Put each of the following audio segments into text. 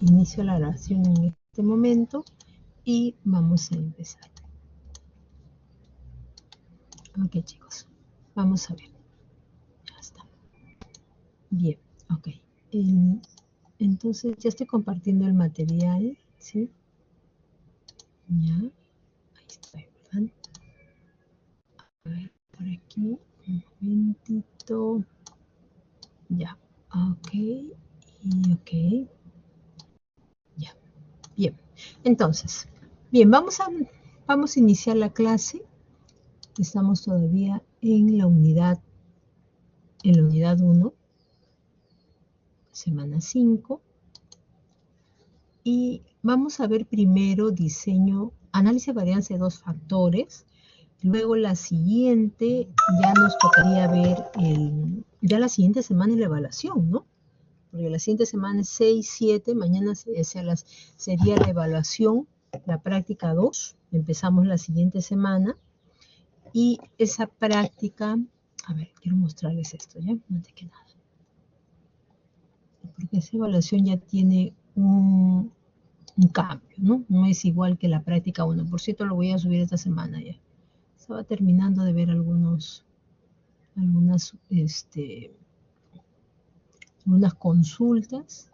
Inicio la grabación en este momento y vamos a empezar. Ok, chicos, vamos a ver. Ya está. Bien, ok. Entonces ya estoy compartiendo el material, ¿sí? Ya, ahí está, ¿verdad? A ver, por aquí, un momentito. Ya, ok, y ok. Ya, bien. Entonces, bien, vamos a iniciar la clase. Estamos todavía en la unidad 1, semana 5. Y vamos a ver primero diseño, análisis de varianza de dos factores. Luego la siguiente, ya nos tocaría ver ya la siguiente semana es la evaluación, ¿no? Porque la siguiente semana es 6, 7, mañana sería la evaluación, la práctica 2. Empezamos la siguiente semana. Y esa práctica, a ver, quiero mostrarles esto, ¿ya? Antes que nada. Porque esa evaluación ya tiene un cambio, ¿no? No es igual que la práctica 1. Por cierto, lo voy a subir esta semana ya. Estaba terminando de ver algunas consultas,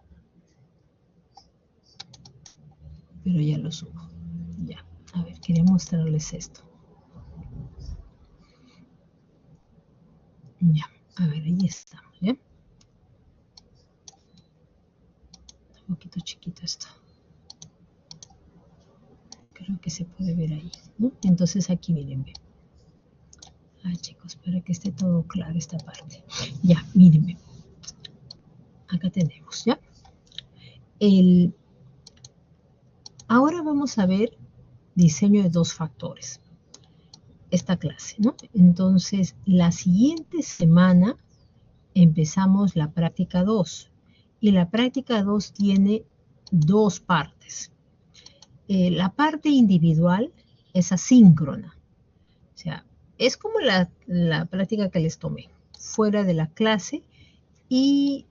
pero ya lo subo. Ya, a ver, quería mostrarles esto. Ya, a ver, ahí estamos, ¿ya? Un poquito chiquito esto. Creo que se puede ver ahí, ¿no? Entonces aquí miren, ven. Ay, chicos, para que esté todo claro esta parte. Ya, mírenme. Acá tenemos, ¿ya? Ahora vamos a ver diseño de dos factores. Esta clase, ¿no? Entonces, la siguiente semana empezamos la práctica 2. Y la práctica 2 tiene dos partes. La parte individual es asíncrona. O sea, es como la práctica que les tomé, fuera de la clase, y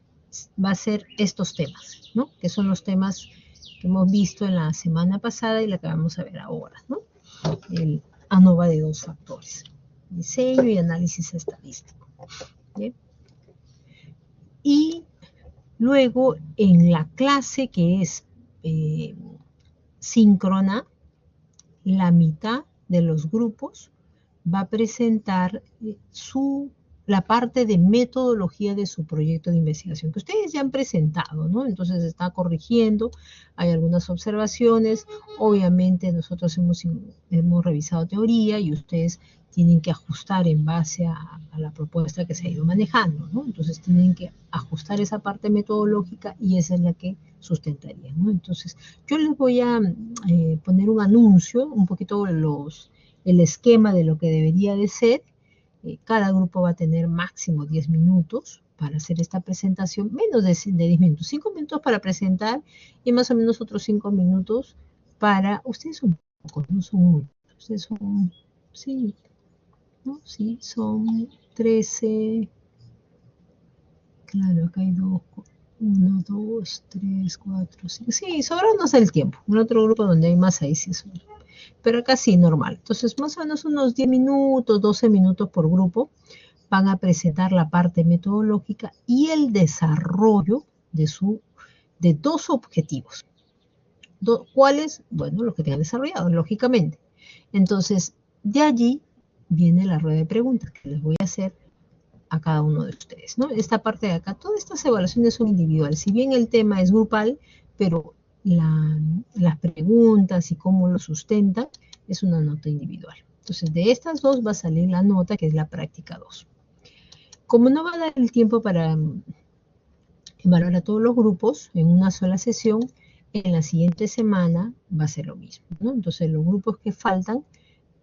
va a ser estos temas, ¿no? Que son los temas que hemos visto en la semana pasada y la que vamos a ver ahora, ¿no? El ANOVA de dos factores, diseño y análisis estadístico. ¿Bien? Y luego en la clase que es síncrona, la mitad de los grupos va a presentar la parte de metodología de su proyecto de investigación, que ustedes ya han presentado, ¿no? Entonces se está corrigiendo, hay algunas observaciones, obviamente nosotros hemos revisado teoría y ustedes tienen que ajustar en base a la propuesta que se ha ido manejando, ¿no? Entonces tienen que ajustar esa parte metodológica y esa es la que sustentaría, ¿no? Entonces yo les voy a poner un anuncio, un poquito el esquema de lo que debería de ser. Cada grupo va a tener máximo 10 minutos para hacer esta presentación, menos de 10 minutos, 5 minutos para presentar y más o menos otros 5 minutos para, ustedes son pocos, no son muchos, ustedes son, sí, ¿no? Sí, son 13, claro, acá hay 2, 1, 2, 3, 4, 5, sí, sobrándonos el tiempo. En otro grupo donde hay más ahí sí es pero acá sí, normal. Entonces, más o menos unos 10 minutos, 12 minutos por grupo van a presentar la parte metodológica y el desarrollo de dos objetivos. ¿Cuáles? Bueno, los que tengan desarrollados, lógicamente. Entonces, de allí viene la rueda de preguntas que les voy a hacer a cada uno de ustedes, ¿no? Esta parte de acá, todas estas evaluaciones son individuales. Si bien el tema es grupal, pero las preguntas y cómo lo sustentan es una nota individual. Entonces, de estas dos va a salir la nota que es la práctica 2. Como no va a dar el tiempo para evaluar a todos los grupos en una sola sesión, en la siguiente semana va a ser lo mismo, ¿no? Entonces, los grupos que faltan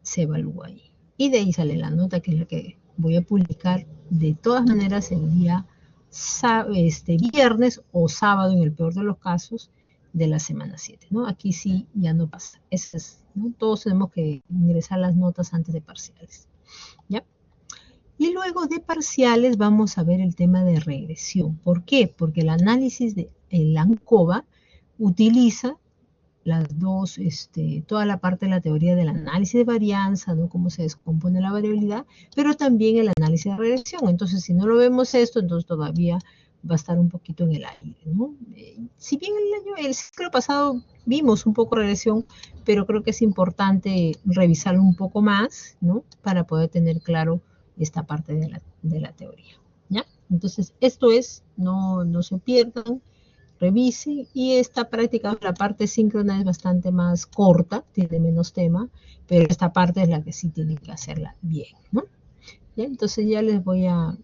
se evalúa ahí. Y de ahí sale la nota, que es la que voy a publicar de todas maneras el día viernes o sábado, en el peor de los casos, de la semana 7, ¿no? Aquí sí ya no pasa. ¿no? Todos tenemos que ingresar las notas antes de parciales, ¿ya? Y luego de parciales vamos a ver el tema de regresión. ¿Por qué? Porque el análisis de la ANCOVA utiliza las dos, toda la parte de la teoría del análisis de varianza, ¿no? Cómo se descompone la variabilidad, pero también el análisis de regresión. Entonces, si no lo vemos esto, entonces todavía va a estar un poquito en el aire, ¿no? Si bien el ciclo pasado vimos un poco de regresión, pero creo que es importante revisarlo un poco más, ¿no? Para poder tener claro esta parte de la teoría, ¿ya? Entonces, esto es, no se pierdan, revise, y esta práctica, la parte síncrona es bastante más corta, tiene menos tema, pero esta parte es la que sí tienen que hacerla bien, ¿no? ¿Ya? Entonces ya les voy a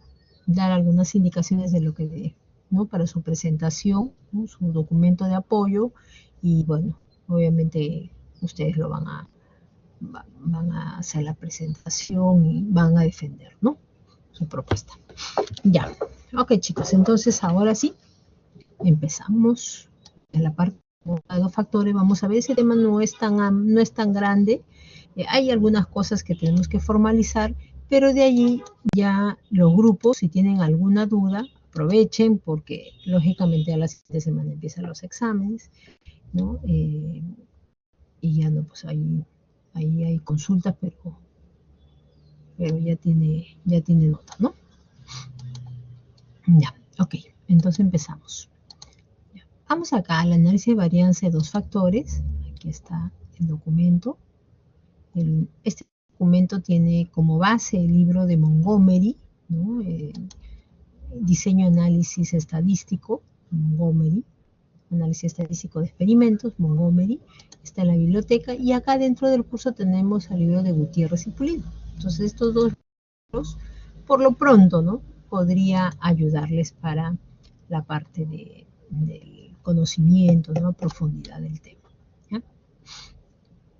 dar algunas indicaciones de lo que, ¿no? Para su presentación, ¿no? Su documento de apoyo, y bueno, obviamente ustedes van a hacer la presentación y van a defender, ¿no? Su propuesta. Ya, ok chicos, entonces ahora sí, empezamos en la parte de dos factores. Vamos a ver, ese tema no es tan grande. Hay algunas cosas que tenemos que formalizar, pero de allí ya los grupos, si tienen alguna duda, aprovechen, porque lógicamente a la siguiente semana empiezan los exámenes, ¿no? Y ya no, pues ahí hay consultas, pero ya tiene nota, ¿no? Ya, ok, entonces empezamos. Vamos acá al análisis de varianza de dos factores. Aquí está el documento. Este documento tiene como base el libro de Montgomery, ¿no? Diseño análisis estadístico, Montgomery, análisis estadístico de experimentos, Montgomery, está en la biblioteca, y acá dentro del curso tenemos el libro de Gutiérrez y Pulido. Entonces estos dos libros, por lo pronto, ¿no? Podría ayudarles para la parte del conocimiento, ¿no? Profundidad del tema, ¿ya?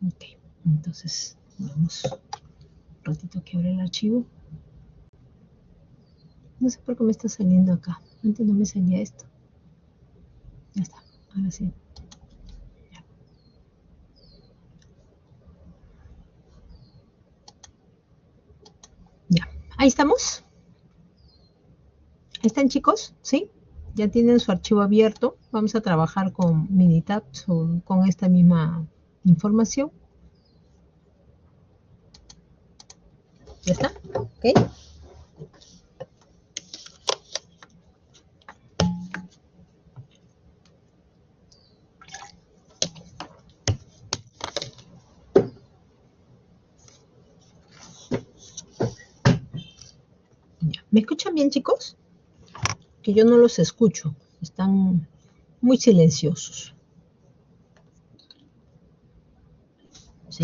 Ok, entonces vamos un ratito que abre el archivo. No sé por qué me está saliendo acá. Antes no me salía esto. Ya está, ahora sí. Ya. Ya, ahí estamos. Ahí están, chicos, ¿sí? Ya tienen su archivo abierto. Vamos a trabajar con Minitab con esta misma información. ¿Ya está? ¿Ok? Ya. ¿Me escuchan bien, chicos? Que yo no los escucho. Están muy silenciosos. ¿Sí?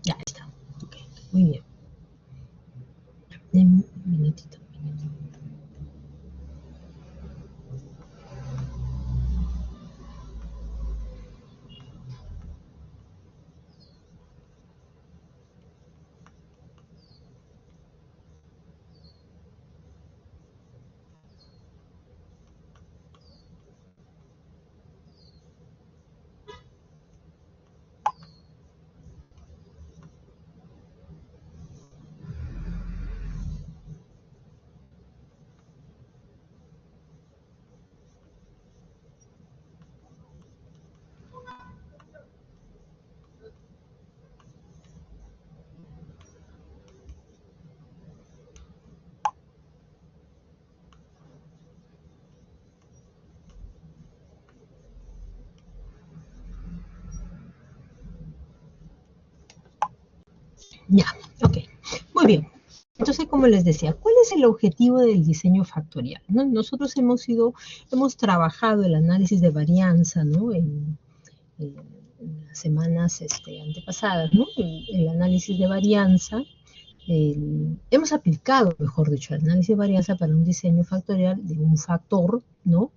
Ya está. Ok, muy bien. Un minutito. Ya, ok. Muy bien. Entonces, como les decía, ¿cuál es el objetivo del diseño factorial? ¿No? Nosotros hemos trabajado el análisis de varianza, ¿no? En las semanas antepasadas, ¿no? El análisis de varianza, hemos aplicado, mejor dicho, el análisis de varianza para un diseño factorial de un factor, ¿no?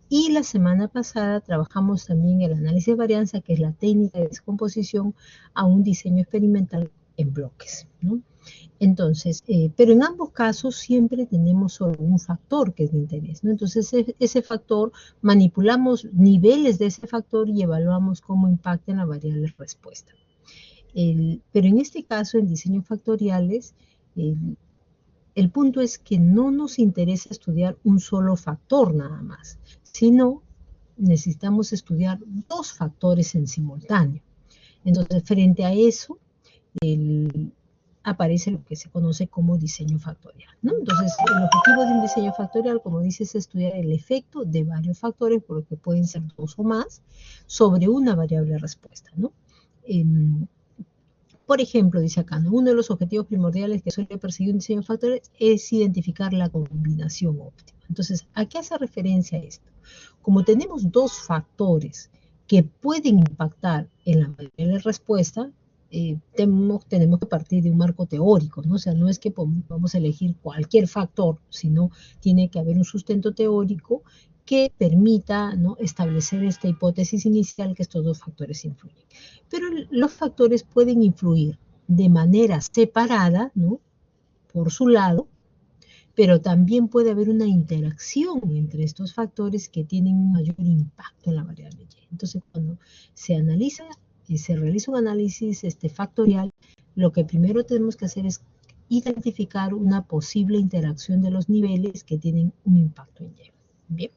Y la semana pasada trabajamos también el análisis de varianza, que es la técnica de descomposición a un diseño experimental en bloques, ¿no? Entonces, pero en ambos casos siempre tenemos solo un factor que es de interés, ¿no? Entonces, ese factor, manipulamos niveles de ese factor y evaluamos cómo impacta en la variable respuesta. Pero en este caso, en diseños factoriales, el punto es que no nos interesa estudiar un solo factor nada más, sino necesitamos estudiar dos factores en simultáneo. Entonces, frente a eso, aparece lo que se conoce como diseño factorial, ¿no? Entonces, el objetivo de un diseño factorial, como dices, es estudiar el efecto de varios factores, por lo que pueden ser dos o más, sobre una variable respuesta, ¿no? Por ejemplo, dice acá, ¿no? Uno de los objetivos primordiales que suele perseguir un diseño factorial es identificar la combinación óptima. Entonces, ¿a qué hace referencia esto? Como tenemos dos factores que pueden impactar en la variable de respuesta, tenemos que partir de un marco teórico, ¿no? O sea, no es que vamos a elegir cualquier factor, sino tiene que haber un sustento teórico que permita, ¿no?, establecer esta hipótesis inicial que estos dos factores influyen. Pero los factores pueden influir de manera separada, ¿no?, por su lado, pero también puede haber una interacción entre estos factores que tienen un mayor impacto en la variable Y. Entonces, cuando se analiza y se realiza un análisis factorial, lo que primero tenemos que hacer es identificar una posible interacción de los niveles que tienen un impacto en Y. Bien.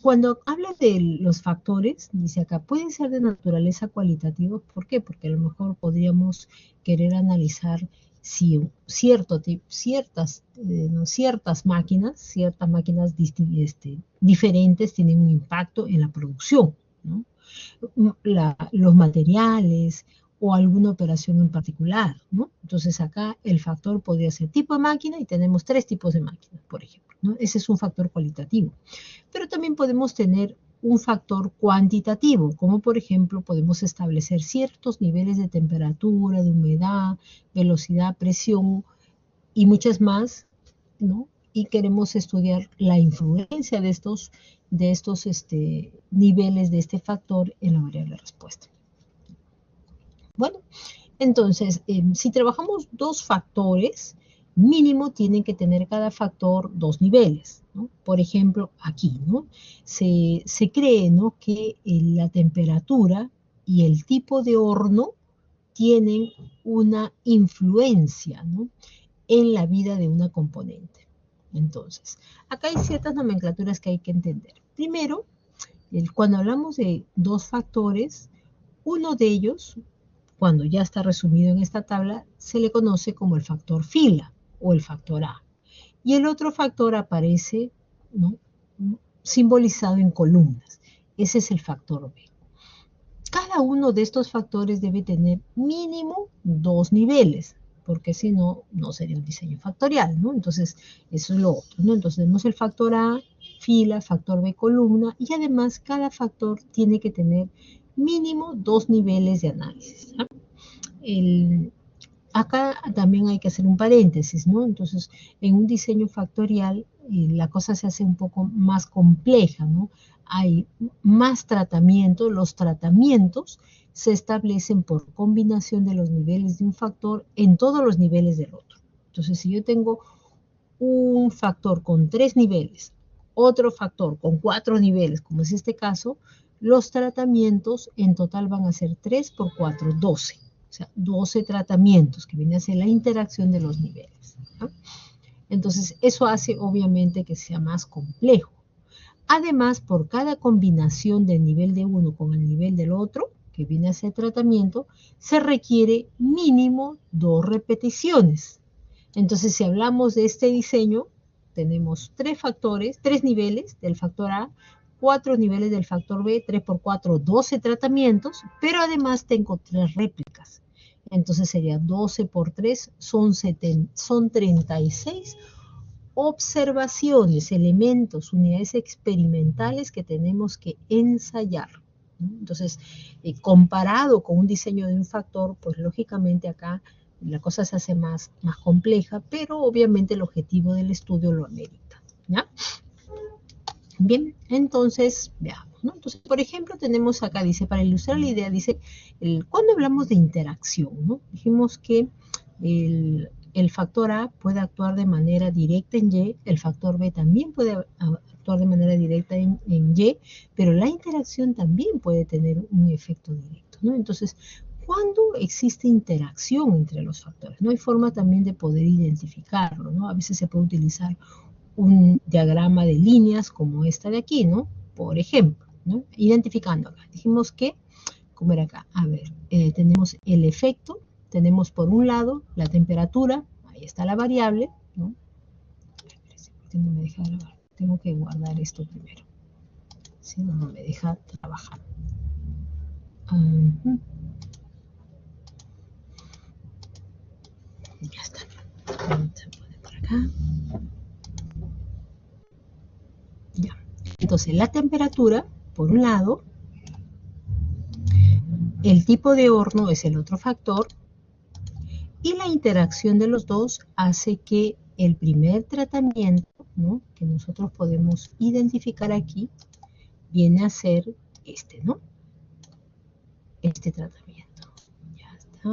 Cuando habla de los factores, dice acá, pueden ser de naturaleza cualitativa. ¿Por qué? Porque a lo mejor podríamos querer analizar si ciertas máquinas diferentes tienen un impacto en la producción, ¿no? Los materiales o alguna operación en particular, ¿no? Entonces acá el factor podría ser tipo de máquina y tenemos tres tipos de máquinas, por ejemplo, ¿no? Ese es un factor cualitativo. Pero también podemos tener un factor cuantitativo, como por ejemplo podemos establecer ciertos niveles de temperatura, de humedad, velocidad, presión y muchas más, ¿no? Y queremos estudiar la influencia de estos niveles de este factor en la variable de respuesta. Bueno, entonces, si trabajamos dos factores, mínimo tienen que tener cada factor dos niveles, ¿no? Por ejemplo, aquí, ¿no? Se cree, ¿no?, que la temperatura y el tipo de horno tienen una influencia, ¿no?, en la vida de una componente. Entonces, acá hay ciertas nomenclaturas que hay que entender. Primero, cuando hablamos de dos factores, uno de ellos, cuando ya está resumido en esta tabla, se le conoce como el factor fila o el factor A. Y el otro factor aparece, ¿no?, simbolizado en columnas. Ese es el factor B. Cada uno de estos factores debe tener mínimo dos niveles, porque si no, no sería un diseño factorial, ¿no? Entonces, eso es lo otro, ¿no? Entonces, tenemos el factor A, fila, factor B, columna, y además cada factor tiene que tener mínimo dos niveles de análisis, ¿no? Acá también hay que hacer un paréntesis, ¿no? Entonces, en un diseño factorial, la cosa se hace un poco más compleja, ¿no? Hay más tratamiento, los tratamientos se establecen por combinación de los niveles de un factor en todos los niveles del otro. Entonces, si yo tengo un factor con 3 niveles, otro factor con 4 niveles, como es este caso, los tratamientos en total van a ser 3 por 4, 12. O sea, 12 tratamientos, que viene a ser la interacción de los niveles, ¿no? Entonces, eso hace obviamente que sea más complejo. Además, por cada combinación del nivel de uno con el nivel del otro, que viene a ser tratamiento, se requiere mínimo 2 repeticiones. Entonces, si hablamos de este diseño, tenemos 3 factores, 3 niveles del factor A, 4 niveles del factor B, 3 por 4, 12 tratamientos, pero además tengo 3 réplicas. Entonces sería 12 por 3, son 36 observaciones, elementos, unidades experimentales que tenemos que ensayar, ¿no? Entonces, comparado con un diseño de un factor, pues lógicamente acá la cosa se hace más compleja, pero obviamente el objetivo del estudio lo amerita, ¿ya? Bien, entonces, veamos, ¿no? Entonces, por ejemplo, tenemos acá, dice, para ilustrar la idea, dice, cuando hablamos de interacción, ¿no? Dijimos que el factor A puede actuar de manera directa en Y, el factor B también puede actuar de manera directa en Y, pero la interacción también puede tener un efecto directo, ¿no? Entonces, cuando existe interacción entre los factores. No hay forma también de poder identificarlo, ¿no? A veces se puede utilizar un diagrama de líneas como esta de aquí, ¿no? Por ejemplo, ¿no? Identificando acá. Dijimos que, ¿cómo era acá? A ver, tenemos el efecto, tenemos por un lado la temperatura, ahí está la variable, ¿no? No me deja grabar, tengo que guardar esto primero, si no, no me deja trabajar. Ya está. Vamos a poner por acá. Ya. Entonces, la temperatura, por un lado, el tipo de horno es el otro factor, y la interacción de los dos hace que el primer tratamiento, ¿no?, que nosotros podemos identificar aquí, viene a ser este, ¿no? Este tratamiento. Ya está.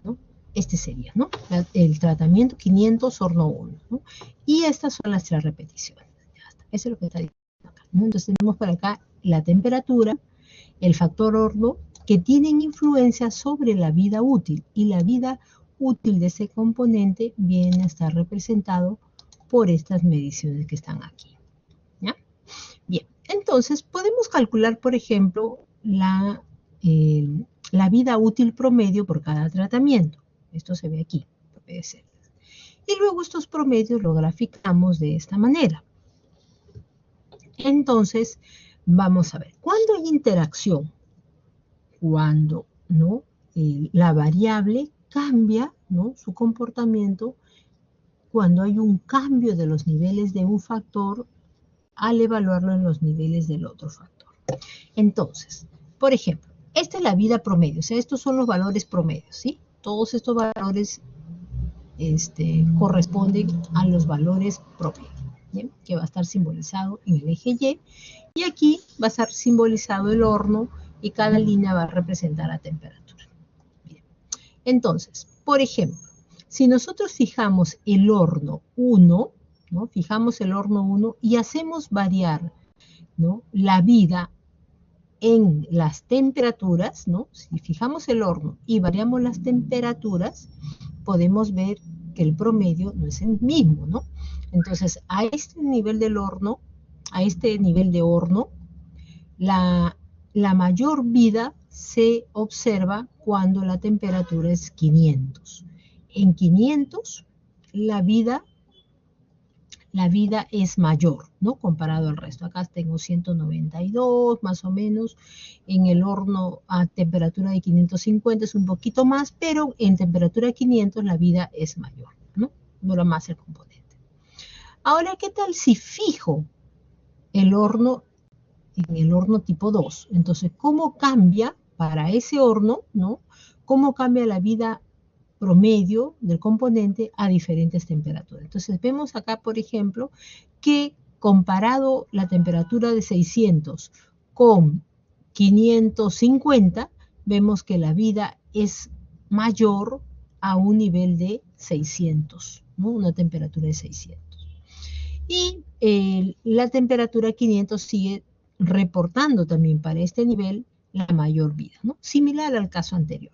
¿No? Este sería, ¿no? El tratamiento 500 horno 1, ¿no? Y estas son las 3 repeticiones. Ya está. Eso es lo que está diciendo acá, ¿no? Entonces tenemos por acá la temperatura, el factor horno, que tienen influencia sobre la vida útil, y la vida útil de ese componente viene a estar representado por estas mediciones que están aquí. ¿Ya? Bien, entonces podemos calcular, por ejemplo, la vida útil promedio por cada tratamiento. Esto se ve aquí, puede ser. Y luego estos promedios los graficamos de esta manera. Entonces, vamos a ver, ¿cuándo hay interacción? Cuando, ¿no?, la variable cambia, ¿no?, su comportamiento, cuando hay un cambio de los niveles de un factor al evaluarlo en los niveles del otro factor. Entonces, por ejemplo, esta es la vida promedio, o sea, estos son los valores promedios, ¿sí? Todos estos valores corresponden a los valores promedio, ¿bien?, que va a estar simbolizado en el eje Y, y aquí va a estar simbolizado el horno, y cada línea va a representar la temperatura. Bien. Entonces, por ejemplo, si nosotros fijamos el horno 1, ¿no?, fijamos el horno 1 y hacemos variar, ¿no?, la vida en las temperaturas, ¿no?, si fijamos el horno y variamos las temperaturas, podemos ver que el promedio no es el mismo, ¿no? Entonces, a este nivel del horno, a este nivel de horno, la mayor vida se observa cuando la temperatura es 500. En 500, la vida es mayor, ¿no?, comparado al resto. Acá tengo 192, más o menos. En el horno a temperatura de 550 es un poquito más, pero en temperatura de 500 la vida es mayor, ¿no? Dura más el componente. Ahora, ¿qué tal si fijo el horno en el horno tipo 2? Entonces, ¿cómo cambia para ese horno, ¿no?, cómo cambia la vida promedio del componente a diferentes temperaturas? Entonces vemos acá, por ejemplo, que comparado la temperatura de 600 con 550, vemos que la vida es mayor a un nivel de 600, ¿no?, una temperatura de 600. Y la temperatura 500 sigue reportando también para este nivel la mayor vida, ¿no?, similar al caso anterior.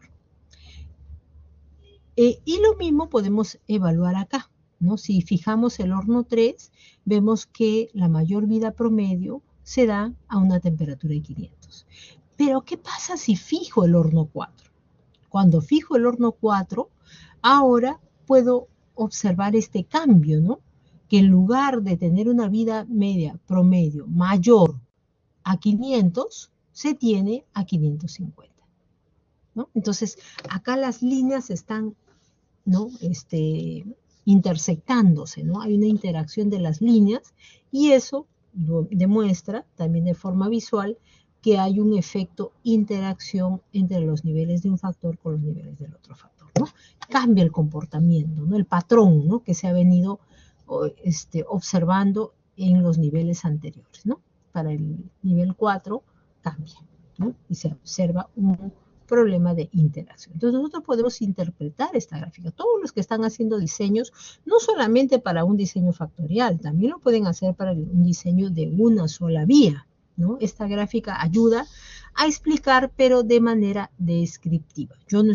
Y lo mismo podemos evaluar acá, ¿no? Si fijamos el horno 3, vemos que la mayor vida promedio se da a una temperatura de 500. Pero, ¿qué pasa si fijo el horno 4? Cuando fijo el horno 4, ahora puedo observar este cambio, ¿no?, que en lugar de tener una vida media promedio mayor a 500, se tiene a 550, ¿no? Entonces, acá las líneas están, ¿no?, intersectándose, ¿no? Hay una interacción de las líneas, y eso demuestra también de forma visual que hay un efecto interacción entre los niveles de un factor con los niveles del otro factor, ¿no? Cambia el comportamiento, ¿no?, el patrón, ¿no?, que se ha venido observando en los niveles anteriores, ¿no? Para el nivel 4 cambia, ¿no?, y se observa un problema de interacción. Entonces nosotros podemos interpretar esta gráfica. Todos los que están haciendo diseños, no solamente para un diseño factorial, también lo pueden hacer para un diseño de una sola vía, ¿no? Esta gráfica ayuda a explicar, pero de manera descriptiva. Yo no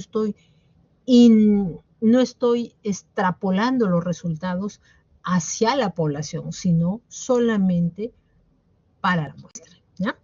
estoy extrapolando los resultados hacia la población, sino solamente para la muestra, ¿ya?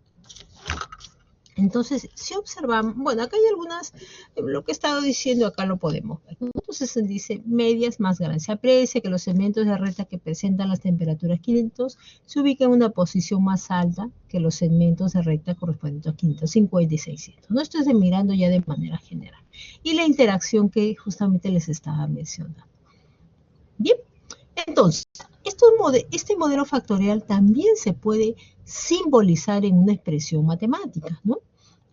Entonces, si observamos, bueno, acá hay algunas, lo que he estado diciendo acá lo podemos ver. Entonces se dice medias más grandes. Se aprecia que los segmentos de recta que presentan las temperaturas 500 se ubican en una posición más alta que los segmentos de recta correspondientes a 550 y 600. No estoy mirando ya de manera general. Y la interacción que justamente les estaba mencionando. Bien, entonces, este modelo factorial también se puede simbolizar en una expresión matemática, ¿no?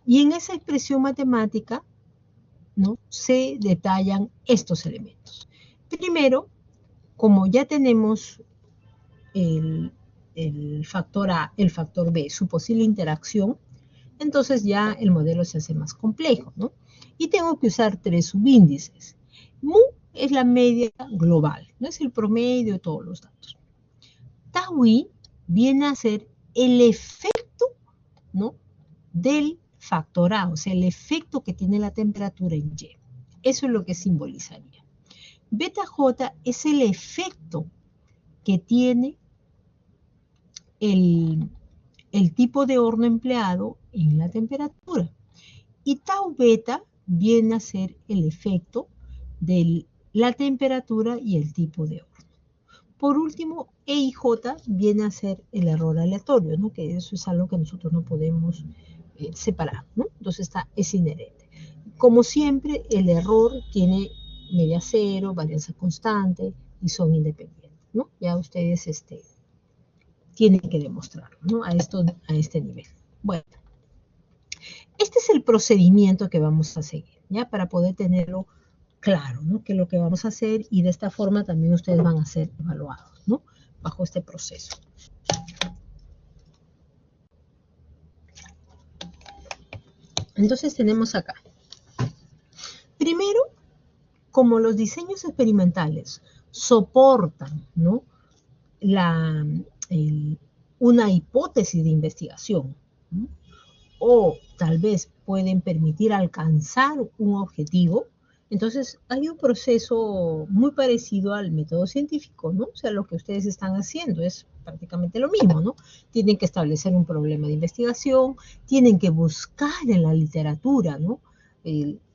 Y en esa expresión matemática, ¿no?, se detallan estos elementos. Primero, como ya tenemos el factor A, el factor B, su posible interacción, entonces ya el modelo se hace más complejo, ¿no? Y tengo que usar 3 subíndices. Mu es la media global, no es el promedio de todos los datos. Tau i viene a ser el efecto, ¿no?, del factor A, o sea, el efecto que tiene la temperatura en Y. Eso es lo que simbolizaría. Beta J es el efecto que tiene el tipo de horno empleado en la temperatura. Y tau beta viene a ser el efecto de la temperatura y el tipo de horno. Por último, E y J viene a ser el error aleatorio, ¿no?, que eso es algo que nosotros no podemos separar, ¿no? Entonces es inherente. Como siempre, el error tiene media cero, varianza constante y son independientes, ¿no? Ya ustedes tienen que demostrarlo, ¿no?, a este nivel. Bueno, este es el procedimiento que vamos a seguir, ¿ya? Para poder tenerlo claro, ¿no?, que es lo que vamos a hacer, y de esta forma también ustedes van a ser evaluados, ¿no?, bajo este proceso. Entonces tenemos acá. Primero, como los diseños experimentales soportan, ¿no?, una hipótesis de investigación, ¿no?, o tal vez pueden permitir alcanzar un objetivo, entonces hay un proceso muy parecido al método científico, ¿no? O sea, lo que ustedes están haciendo es prácticamente lo mismo, ¿no? Tienen que establecer un problema de investigación, tienen que buscar en la literatura, ¿no?,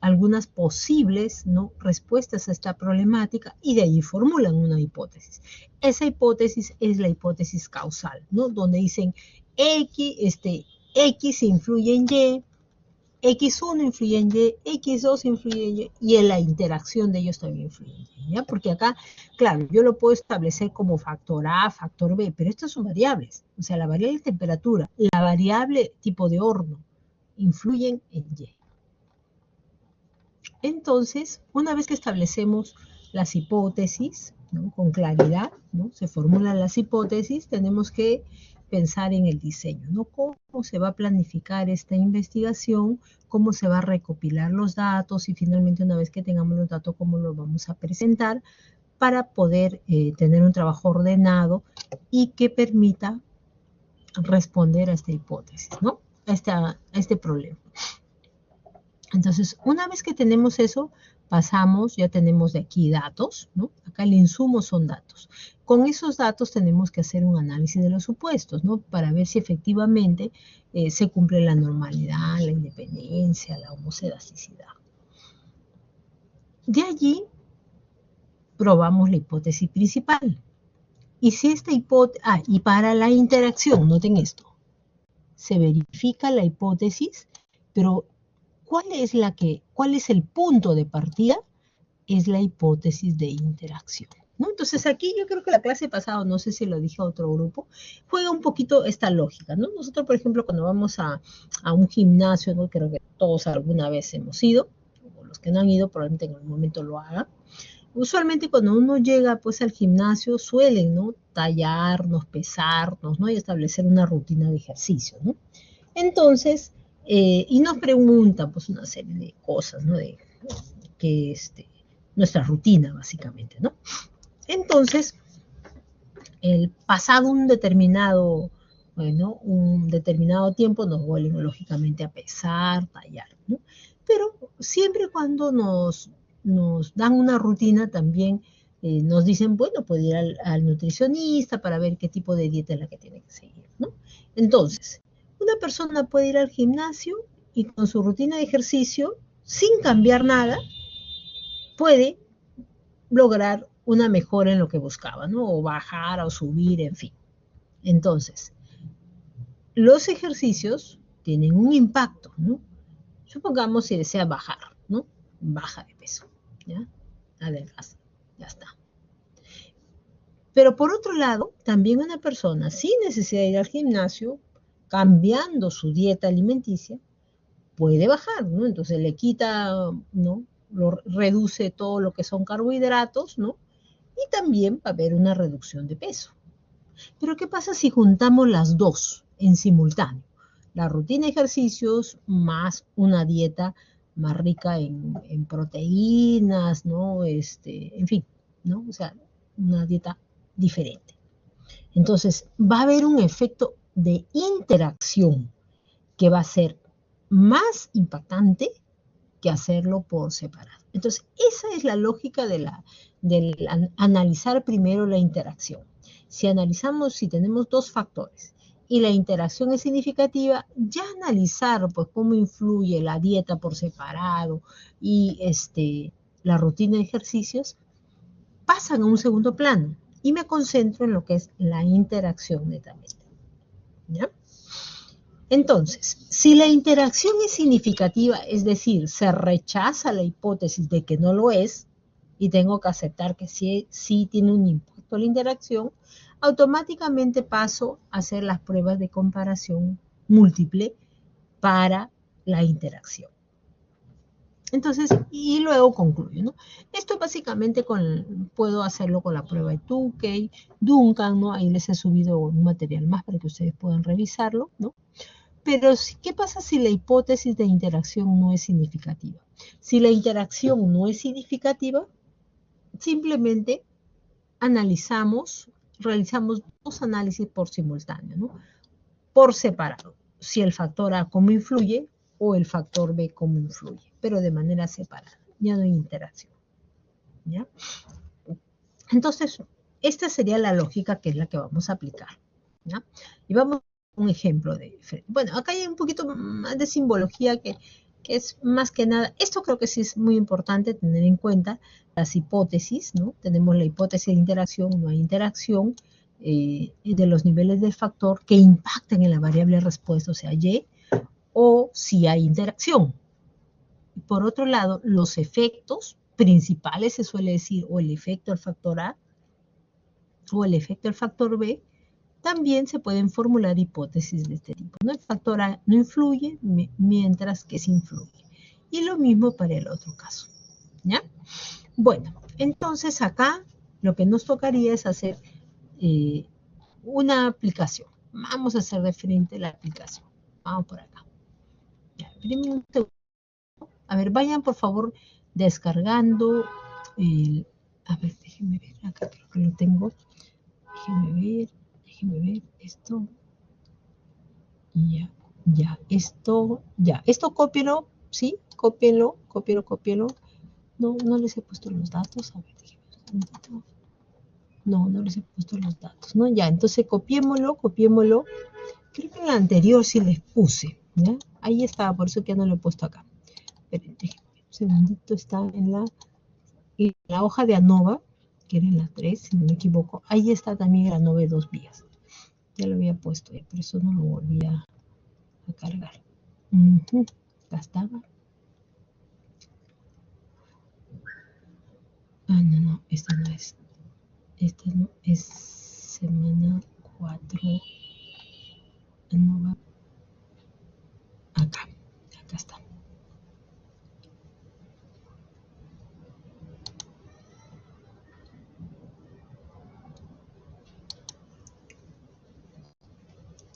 algunas posibles, ¿no?, respuestas a esta problemática, y de ahí formulan una hipótesis. Esa hipótesis es la hipótesis causal, ¿no?, donde dicen X influye en Y, X1 influye en Y, X2 influye en Y, y en la interacción de ellos también influye en Y, ¿ya? Porque acá, claro, yo lo puedo establecer como factor A, factor B, pero estas son variables. O sea, la variable de temperatura, la variable tipo de horno, influyen en Y. Entonces, una vez que establecemos las hipótesis, ¿no?, con claridad, ¿no?, se formulan las hipótesis, tenemos que pensar en el diseño, ¿no?, cómo se va a planificar esta investigación, cómo se va a recopilar los datos, y finalmente, una vez que tengamos los datos, cómo los vamos a presentar para poder tener un trabajo ordenado y que permita responder a esta hipótesis, ¿no?, a este problema. Entonces, una vez que tenemos eso, pasamos, ya tenemos de aquí datos, ¿no? Acá el insumo son datos. Con esos datos tenemos que hacer un análisis de los supuestos, ¿no?, para ver si efectivamente se cumple la normalidad, la independencia, la homocedaticidad. De allí, probamos la hipótesis principal. Y si esta hipótesis, y para la interacción, noten esto, se verifica la hipótesis, pero ¿cuál es el punto de partida? Es la hipótesis de interacción, ¿no? Entonces aquí yo creo que la clase pasada, no sé si lo dije a otro grupo, juega un poquito esta lógica, ¿no? Nosotros, por ejemplo, cuando vamos a un gimnasio, ¿no?, creo que todos alguna vez hemos ido, o los que no han ido probablemente en algún momento lo hagan. Usualmente cuando uno llega pues al gimnasio suelen, ¿no?, tallarnos, pesarnos, ¿no?, y establecer una rutina de ejercicio, ¿no? Entonces, Y nos preguntan pues una serie de cosas, ¿no? De que nuestra rutina, básicamente, ¿no? Entonces, el pasado un determinado tiempo, nos vuelven lógicamente a pesar, tallar, ¿no? Pero siempre cuando nos dan una rutina también nos dicen, bueno, puede ir al nutricionista para ver qué tipo de dieta es la que tiene que seguir, ¿no? Entonces, una persona puede ir al gimnasio y con su rutina de ejercicio, sin cambiar nada, puede lograr una mejora en lo que buscaba, ¿no? O bajar o subir, en fin. Entonces, los ejercicios tienen un impacto, ¿no? Supongamos si desea bajar, ¿no? Baja de peso, ¿ya? Adelgaza, ya está. Pero por otro lado, también una persona sin necesidad de ir al gimnasio, cambiando su dieta alimenticia, puede bajar, ¿no? Entonces le quita, ¿no? Reduce todo lo que son carbohidratos, ¿no? Y también va a haber una reducción de peso. Pero ¿qué pasa si juntamos las dos en simultáneo? La rutina de ejercicios más una dieta más rica en proteínas, ¿no? En fin, ¿no? O sea, una dieta diferente. Entonces, va a haber un efecto de interacción que va a ser más impactante que hacerlo por separado. Entonces, esa es la lógica del analizar primero la interacción. Si analizamos, si tenemos dos factores y la interacción es significativa, ya analizar pues cómo influye la dieta por separado y la rutina de ejercicios pasan a un segundo plano y me concentro en lo que es la interacción netamente. ¿Ya? Entonces, si la interacción es significativa, es decir, se rechaza la hipótesis de que no lo es, y tengo que aceptar que sí tiene un impacto la interacción, automáticamente paso a hacer las pruebas de comparación múltiple para la interacción. Entonces, y luego concluyo, ¿no? Esto básicamente puedo hacerlo con la prueba de Tukey, Duncan, ¿no? Ahí les he subido un material más para que ustedes puedan revisarlo, ¿no? Pero, ¿qué pasa si la hipótesis de interacción no es significativa? Si la interacción no es significativa, simplemente realizamos dos análisis por simultáneo, ¿no? Por separado. Si el factor A cómo influye o el factor B cómo influye, pero de manera separada. Ya no hay interacción. ¿Ya? Entonces, esta sería la lógica que es la que vamos a aplicar. ¿Ya? Y vamos a un ejemplo de... Bueno, acá hay un poquito más de simbología que es más que nada... Esto creo que sí es muy importante tener en cuenta las hipótesis, ¿no? Tenemos la hipótesis de interacción, no hay interacción, de los niveles del factor que impactan en la variable respuesta, o sea, Y, o si hay interacción. Por otro lado, los efectos principales, se suele decir, o el efecto del factor A, o el efecto del factor B, también se pueden formular hipótesis de este tipo, ¿no? El factor A no influye, mientras que sí influye. Y lo mismo para el otro caso, ¿ya? Bueno, entonces acá lo que nos tocaría es hacer una aplicación. Vamos a hacer de frente la aplicación. Vamos por acá. Ya, a ver, vayan por favor descargando el... A ver, déjenme ver, acá creo que lo tengo. Déjenme ver esto. Esto cópielo, ¿sí? Cópielo. No, no les he puesto los datos. A ver, déjenme ver un momentito. No, no les he puesto los datos, ¿no? Ya, entonces copiémoslo. Creo que en la anterior sí les puse, ¿ya? Ahí estaba, por eso que ya no lo he puesto acá. Esperen, déjenme ver un segundito, está en la hoja de ANOVA, que era en la 3, si no me equivoco. Ahí está también el ANOVA de 2 vías. Ya lo había puesto, por eso no lo volví a cargar. Acá estaba. Ah, no, esta no es. Esta no es semana 4. No va. Acá está.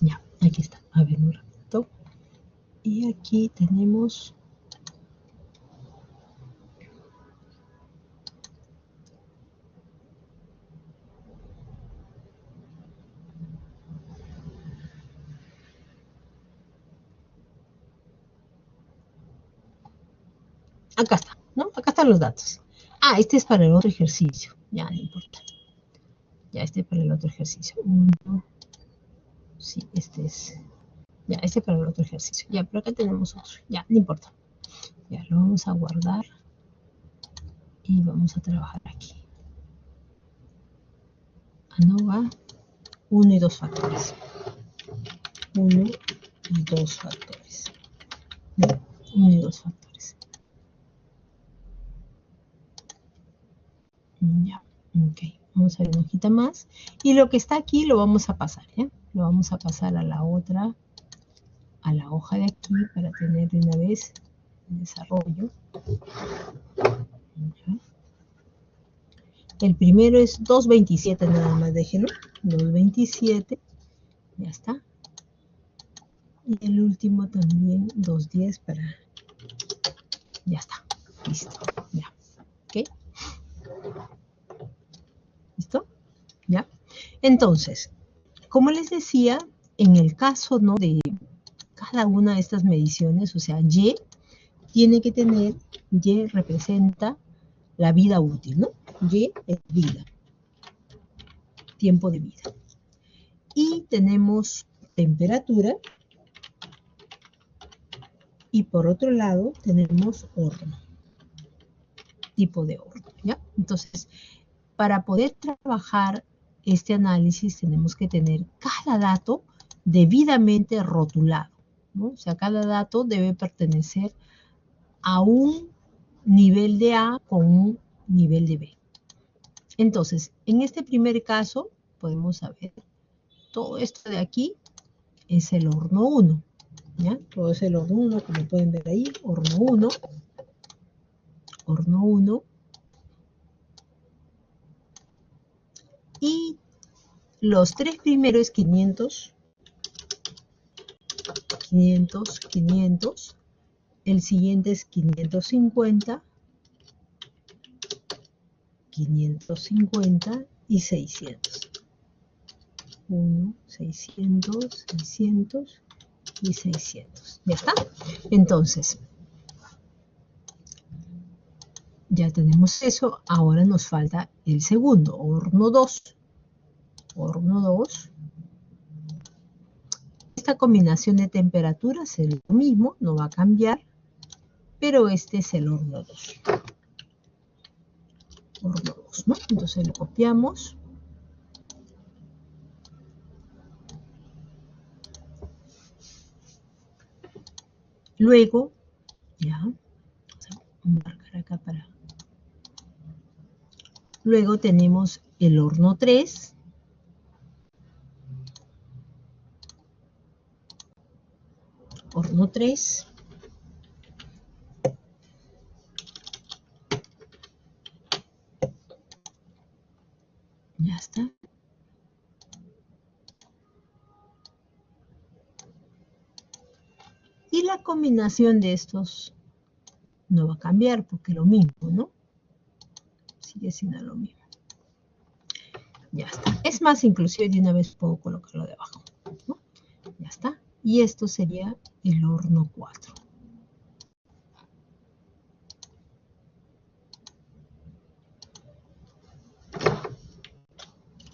Ya, aquí está. A ver un rato. Y Y aquí tenemos acá está, ¿no? Acá están los datos. Ah, este es para el otro ejercicio. Ya, no importa. Ya, este es para el otro ejercicio. Uno. Sí, este es. Ya, este es para el otro ejercicio. Ya, pero acá tenemos otro. Ya, no importa. Ya, lo vamos a guardar. Y vamos a trabajar aquí. ANOVA 1 y 2 factores. 1 y 2 factores. 1 y 2 factores. Ya, ok. Vamos a ver una hojita más. Y lo que está aquí lo vamos a pasar, ¿ya? Lo vamos a pasar a la otra, a la hoja de aquí para tener de una vez el desarrollo. ¿Ya? El primero es 227 nada más, déjenlo. 227. Ya está. Y el último también 210 para... Ya está. Listo. Ya. ¿Ok? ¿Listo? ¿Ya? Entonces, como les decía, en el caso, ¿no?, de cada una de estas mediciones, o sea, Y tiene que tener, Y representa la vida útil, ¿no? Y es vida, tiempo de vida. Y tenemos temperatura y por otro lado tenemos horno, tipo de horno, ¿ya? Entonces, para poder trabajar este análisis tenemos que tener cada dato debidamente rotulado, ¿no? O sea, cada dato debe pertenecer a un nivel de A con un nivel de B. Entonces, en este primer caso, podemos saber, todo esto de aquí es el horno 1, ¿ya? Todo es el horno 1, como pueden ver ahí, horno 1, horno 1, y los tres primeros 500, 500, 500, el siguiente es 550, 550 y 600. 1, 600, 600 y 600. ¿Ya está? Entonces, ya tenemos eso. Ahora nos falta el segundo, horno 2. Horno 2. Esta combinación de temperaturas es lo mismo, no va a cambiar, pero este es el horno 2. Horno 2, ¿no? Entonces lo copiamos. Luego, ya, vamos a marcar acá para... Luego tenemos el horno 3. Horno 3. Ya está. Y la combinación de estos no va a cambiar porque lo mismo, ¿no? Sigue siendo lo mismo. Ya está. Es más, inclusive de una vez puedo colocarlo debajo, ¿no? Ya está. Y esto sería el horno 4.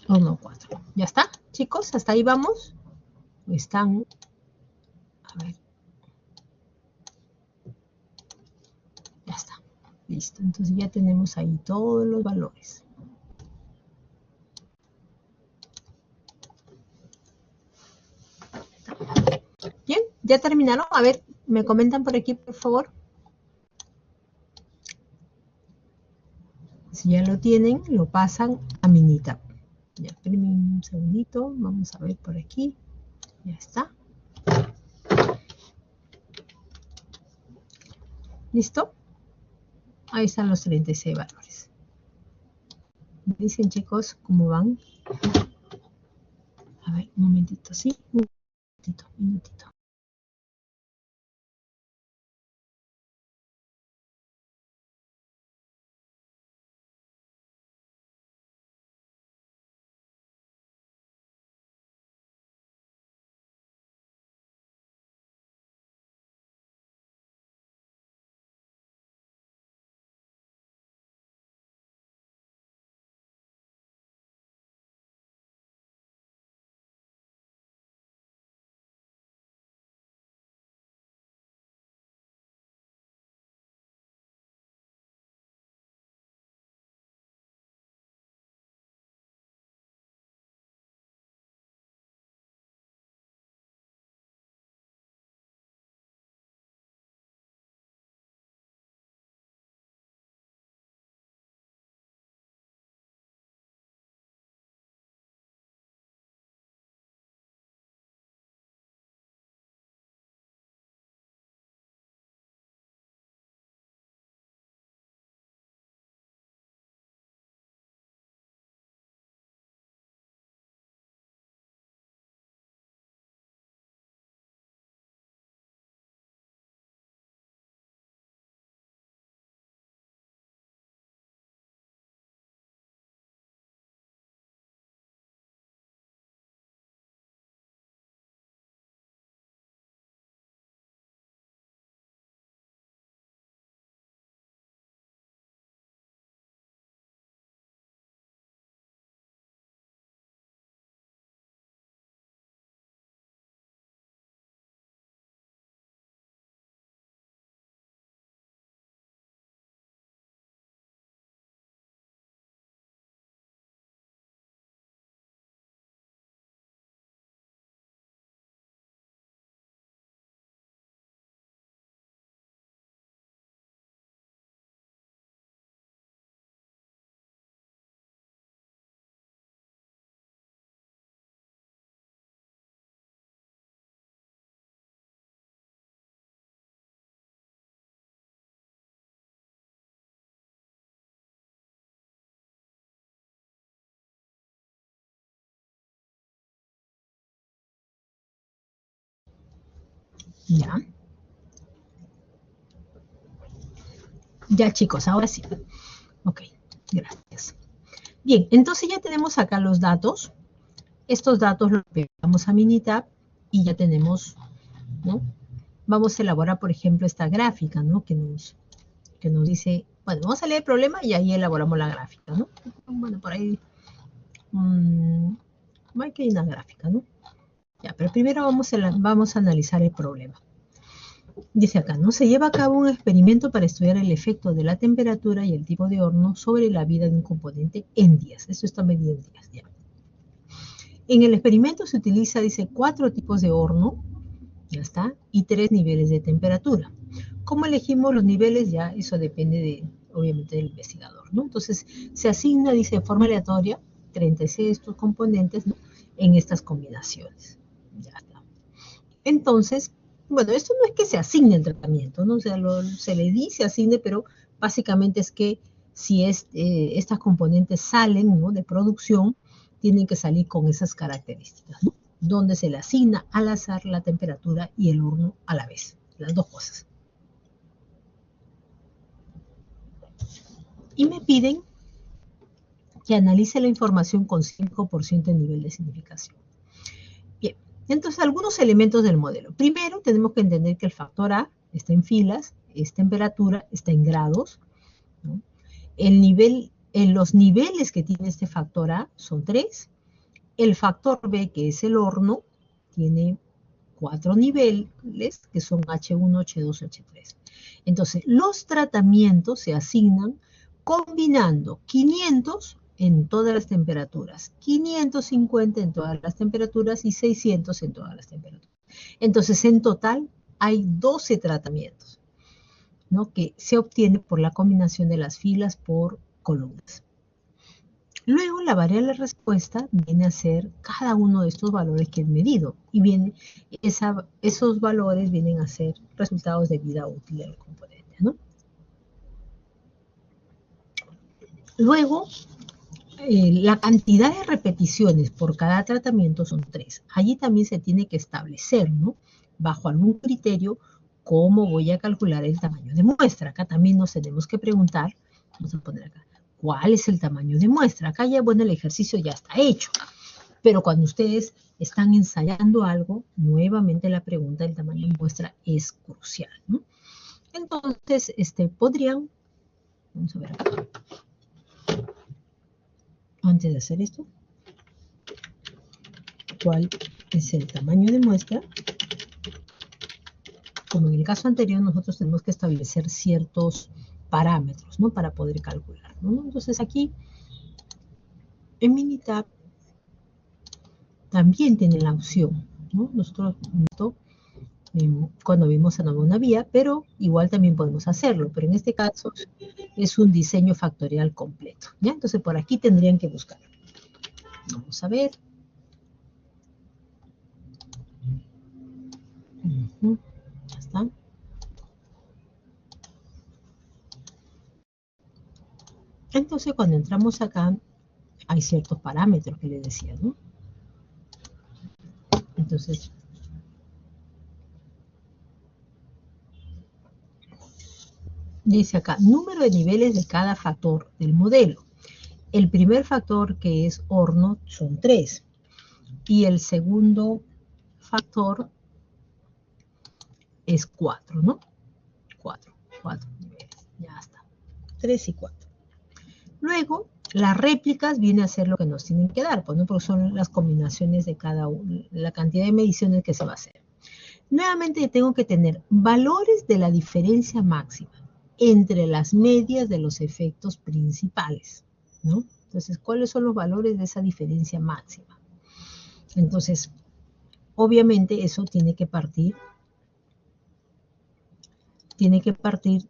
Horno 4. ¿Ya está, chicos? ¿Hasta ahí vamos? Están... A ver. Ya está. Listo. Entonces ya tenemos ahí todos los valores. Bien, ¿ya terminaron? A ver, ¿me comentan por aquí, por favor? Si ya lo tienen, lo pasan a Minitab. Ya, espérenme un segundito. Vamos a ver por aquí. Ya está. ¿Listo? Ahí están los 36 valores. ¿Me dicen, chicos, cómo van? A ver, un momentito, ¿sí? Un minutito, minutito. Ya. Ya, chicos, ahora sí. Ok, gracias. Bien, entonces ya tenemos acá los datos. Estos datos los pegamos a Minitab y ya tenemos, ¿no? Vamos a elaborar, por ejemplo, esta gráfica, ¿no? Que nos dice, bueno, vamos a leer el problema y ahí elaboramos la gráfica, ¿no? Bueno, por ahí, aquí hay una gráfica, ¿no? Ya, pero primero vamos a analizar el problema. Dice acá, ¿no? Se lleva a cabo un experimento para estudiar el efecto de la temperatura y el tipo de horno sobre la vida de un componente en días. Esto está medido en días, ya. En el experimento se utiliza, dice, 4 tipos de horno, ya está, y 3 niveles de temperatura. ¿Cómo elegimos los niveles? Ya eso depende de, obviamente, del investigador, ¿no? Entonces, se asigna, dice, de forma aleatoria, 36 de estos componentes, ¿no? En estas combinaciones. Ya está. Entonces, bueno, esto no es que se asigne el tratamiento, ¿no? O sea, se le dice asigne, pero básicamente es que si estas componentes salen, ¿no? De producción, tienen que salir con esas características, ¿no? Donde se le asigna al azar la temperatura y el horno a la vez, las dos cosas. Y me piden que analice la información con 5% de nivel de significación. Bien, entonces algunos elementos del modelo. Primero, tenemos que entender que el factor A está en filas, es temperatura, está en grados, ¿no? Los niveles que tiene este factor A son 3. El factor B, que es el horno, tiene 4 niveles, que son H1, H2, H3. Entonces, los tratamientos se asignan combinando 500 en todas las temperaturas, 550 en todas las temperaturas y 600 en todas las temperaturas. Entonces, en total hay 12 tratamientos, ¿no? Que se obtiene por la combinación de las filas por columnas. Luego, la variable respuesta viene a ser cada uno de estos valores que he medido y esos valores vienen a ser resultados de vida útil del componente, ¿no? Luego, la cantidad de repeticiones por cada tratamiento son 3. Allí también se tiene que establecer, ¿no? Bajo algún criterio, cómo voy a calcular el tamaño de muestra. Acá también nos tenemos que preguntar, vamos a poner acá, ¿cuál es el tamaño de muestra? Acá ya, bueno, el ejercicio ya está hecho. Pero cuando ustedes están ensayando algo, nuevamente la pregunta del tamaño de muestra es crucial, ¿no? Entonces, podrían, vamos a ver acá, antes de hacer esto, ¿cuál es el tamaño de muestra? Como en el caso anterior, nosotros tenemos que establecer ciertos parámetros, ¿no? Para poder calcular, ¿no? Entonces aquí, en Minitab, también tienen la opción, ¿no? Nosotros cuando vimos a una vía, pero igual también podemos hacerlo, pero en este caso es un diseño factorial completo, ¿ya? Entonces por aquí tendrían que buscar. Vamos a ver. Ya está. Entonces cuando entramos acá, hay ciertos parámetros que les decía, ¿no? Entonces, dice acá, número de niveles de cada factor del modelo. El primer factor, que es horno, son 3. Y el segundo factor es 4, ¿no? 4 niveles, ya está. 3 y 4. Luego, las réplicas viene a ser lo que nos tienen que dar, pues, ¿no? Porque son las combinaciones de cada uno, la cantidad de mediciones que se va a hacer. Nuevamente tengo que tener valores de la diferencia máxima entre las medias de los efectos principales, ¿no? Entonces, ¿cuáles son los valores de esa diferencia máxima? Entonces, obviamente eso tiene que partir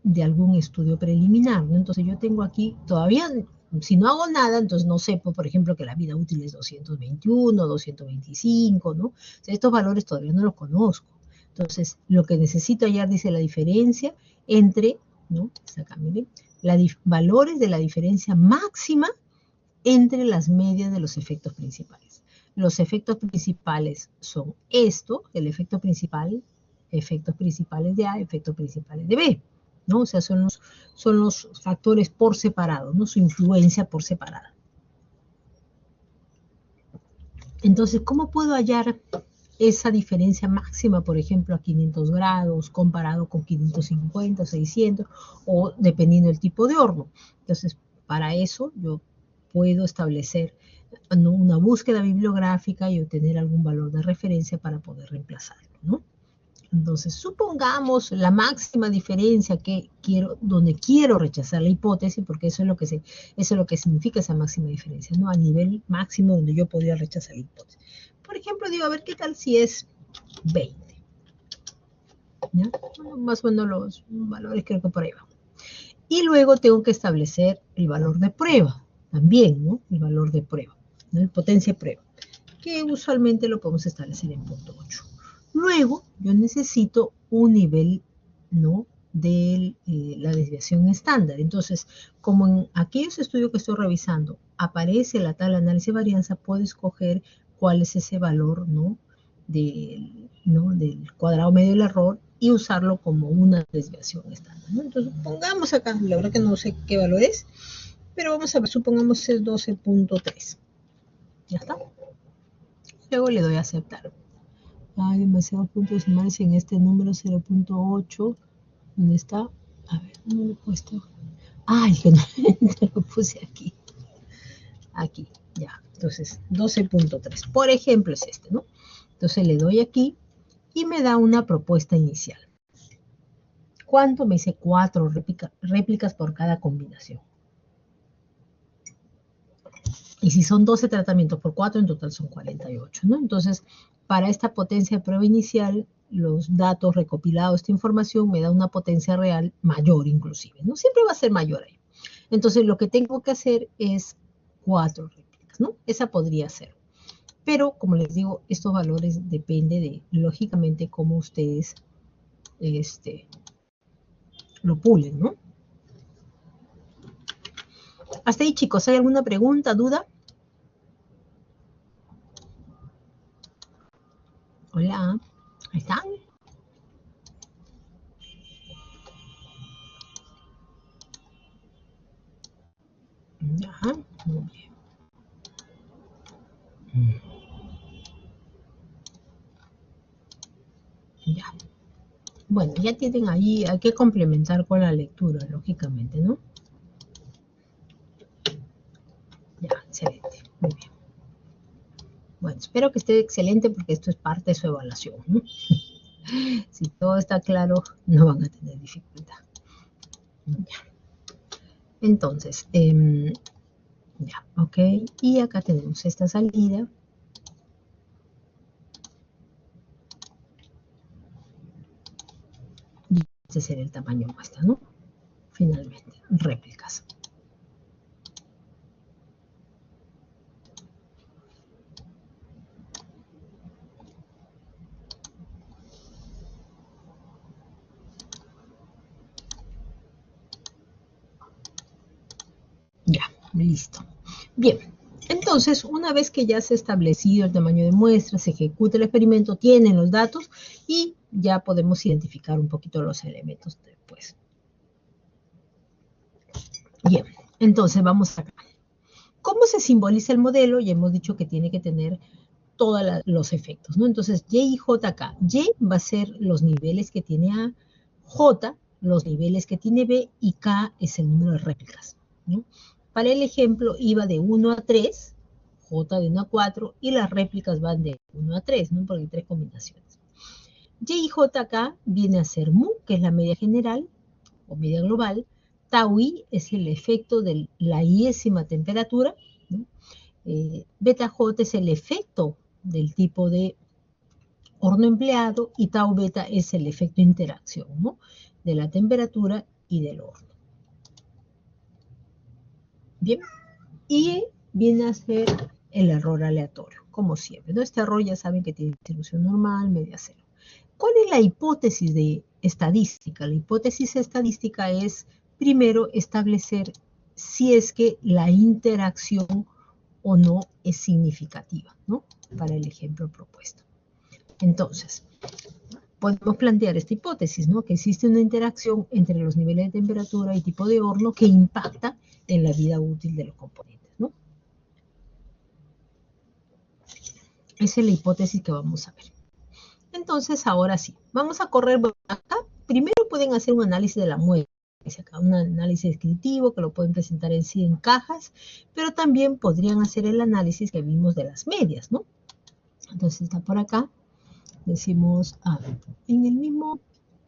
de algún estudio preliminar, ¿no? Entonces yo tengo aquí, todavía, si no hago nada, entonces no sé, por ejemplo, que la vida útil es 221, 225, ¿no? O sea, estos valores todavía no los conozco. Entonces, lo que necesito hallar, dice, la diferencia entre, ¿no? Acá, miren, valores de la diferencia máxima entre las medias de los efectos principales. Los efectos principales son esto, el efecto principal, efectos principales de A, efectos principales de B, ¿no? O sea, son los factores por separado, ¿no? Su influencia por separada. Entonces, ¿cómo puedo hallar esa diferencia máxima, por ejemplo, a 500 grados comparado con 550, 600, o dependiendo del tipo de horno? Entonces, para eso yo puedo establecer una búsqueda bibliográfica y obtener algún valor de referencia para poder reemplazarlo, ¿no? Entonces, supongamos la máxima diferencia que quiero, donde quiero rechazar la hipótesis, porque eso es lo que significa esa máxima diferencia, ¿no? Al nivel máximo donde yo podría rechazar la hipótesis. Por ejemplo, digo, a ver qué tal si es 20. ¿Ya? Bueno, más o menos los valores creo que por ahí van. Y luego tengo que establecer el valor de prueba, también, ¿no? El valor de prueba, ¿no? El potencia de prueba, que usualmente lo podemos establecer en 0.8. Luego, yo necesito un nivel, ¿no?, de la desviación estándar. Entonces, como en aquellos estudios que estoy revisando aparece la tabla de análisis de varianza, puedo escoger cuál es ese valor, ¿no?, del cuadrado medio del error y usarlo como una desviación estándar, ¿no? Entonces, pongamos acá, la verdad que no sé qué valor es, pero vamos a ver, supongamos es 12.3. ¿Ya está? Luego le doy a aceptar. Hay demasiados puntos decimales en este número 0.8. ¿Dónde está? A ver, ¿dónde lo he puesto? Ay, que no lo puse aquí. Aquí, ya. Entonces, 12.3. Por ejemplo, es este, ¿no? Entonces le doy aquí y me da una propuesta inicial. ¿Cuánto? Me dice 4 réplicas por cada combinación. Y si son 12 tratamientos por 4, en total son 48, ¿no? Entonces, para esta potencia de prueba inicial, los datos recopilados, esta información, me da una potencia real mayor inclusive, ¿no? Siempre va a ser mayor ahí. Entonces, lo que tengo que hacer es 4 réplicas, ¿no? Esa podría ser. Pero, como les digo, estos valores dependen de, lógicamente, cómo ustedes lo pulen, ¿no? Hasta ahí, chicos, ¿hay alguna pregunta, duda? Hola, ¿ahí están? Ya, muy bien. Ya. Bueno, ya tienen ahí, hay que complementar con la lectura, lógicamente, ¿no? Ya, excelente, muy bien. Bueno, espero que esté excelente porque esto es parte de su evaluación, ¿no? Si todo está claro, no van a tener dificultad. Ya. Entonces, ya, ok. Y acá tenemos esta salida. Y este será el tamaño muestra, ¿no? Finalmente, réplicas. Ya, listo. Bien, entonces, una vez que ya se ha establecido el tamaño de muestra, se ejecuta el experimento, tienen los datos y ya podemos identificar un poquito los elementos después. Bien, entonces vamos acá. ¿Cómo se simboliza el modelo? Ya hemos dicho que tiene que tener todos los efectos, ¿no? Entonces, Y y J acá. Y va a ser los niveles que tiene A, J los niveles que tiene B y K es el número de réplicas, ¿no? Para el ejemplo, iba de 1 a 3, J de 1 a 4, y las réplicas van de 1 a 3, ¿no? Porque hay 3 combinaciones. Y y J acá viene a ser mu, que es la media general, o media global. Tau I es el efecto de la iésima temperatura, ¿no? Beta J es el efecto del tipo de horno empleado y tau beta es el efecto de interacción, ¿no?, de la temperatura y del horno. Bien, y viene a ser el error aleatorio, como siempre, ¿no? Este error ya saben que tiene distribución normal, media cero. ¿Cuál es la hipótesis de estadística? La hipótesis estadística es, primero, establecer si es que la interacción o no es significativa, ¿no?, para el ejemplo propuesto. Entonces, podemos plantear esta hipótesis, ¿no? Que existe una interacción entre los niveles de temperatura y tipo de horno que impacta en la vida útil de los componentes, ¿no? Esa es la hipótesis que vamos a ver. Entonces, ahora sí, vamos a correr acá. Primero pueden hacer un análisis de la muestra, acá un análisis descriptivo que lo pueden presentar en sí en cajas, pero también podrían hacer el análisis que vimos de las medias, ¿no? Entonces está por acá, decimos, en el mismo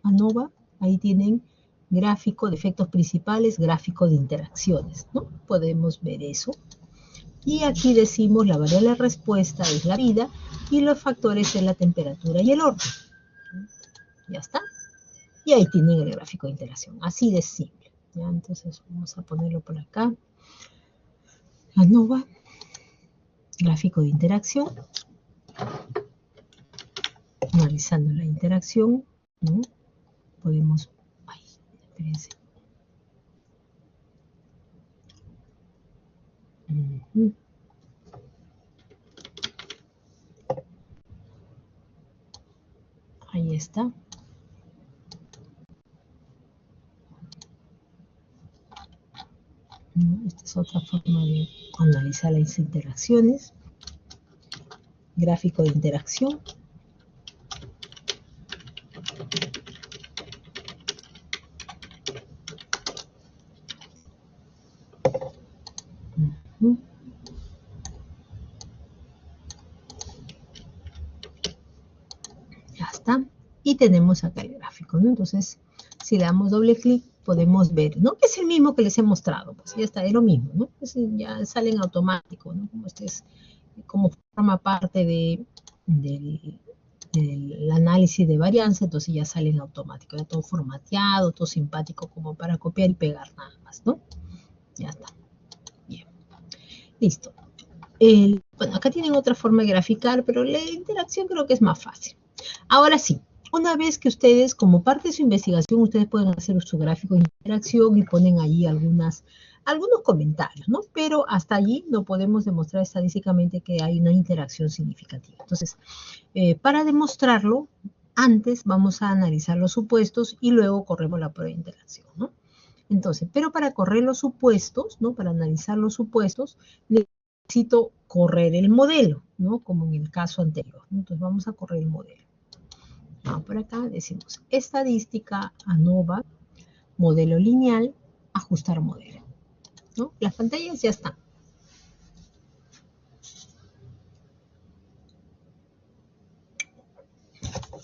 ANOVA, ahí tienen gráfico de efectos principales, gráfico de interacciones, ¿no? Podemos ver eso. Y aquí decimos la variable de respuesta es la vida y los factores es la temperatura y el orden. Ya está. Y ahí tienen el gráfico de interacción, así de simple. ¿Ya? Entonces vamos a ponerlo por acá. ANOVA, gráfico de interacción. Analizando la interacción, ¿no? Podemos... Ay, espérense. Ahí está. Esta es otra forma de analizar las interacciones. Gráfico de interacción. Ya está. Y tenemos acá el gráfico, ¿no? Entonces, si le damos doble clic, podemos ver, ¿no? Que es el mismo que les he mostrado, pues ya está, es lo mismo, ¿no? Pues ya sale en automático, ¿no? Como forma parte del análisis de varianza, entonces ya sale en automático, ya todo formateado, todo simpático, como para copiar y pegar nada más, ¿no? Ya está. Bien. Listo. Bueno, acá tienen otra forma de graficar, pero la interacción creo que es más fácil. Ahora sí, una vez que ustedes, como parte de su investigación, ustedes pueden hacer su gráfico de interacción y ponen allí algunos comentarios, ¿no? Pero hasta allí no podemos demostrar estadísticamente que hay una interacción significativa. Entonces, para demostrarlo, antes vamos a analizar los supuestos y luego corremos la prueba de interacción, ¿no? Entonces, pero para correr los supuestos, ¿no? Para analizar los supuestos, necesito correr el modelo, ¿no? Como en el caso anterior. Entonces, vamos a correr el modelo. Por acá decimos estadística, ANOVA, modelo lineal, ajustar modelo, ¿no? Las pantallas ya están.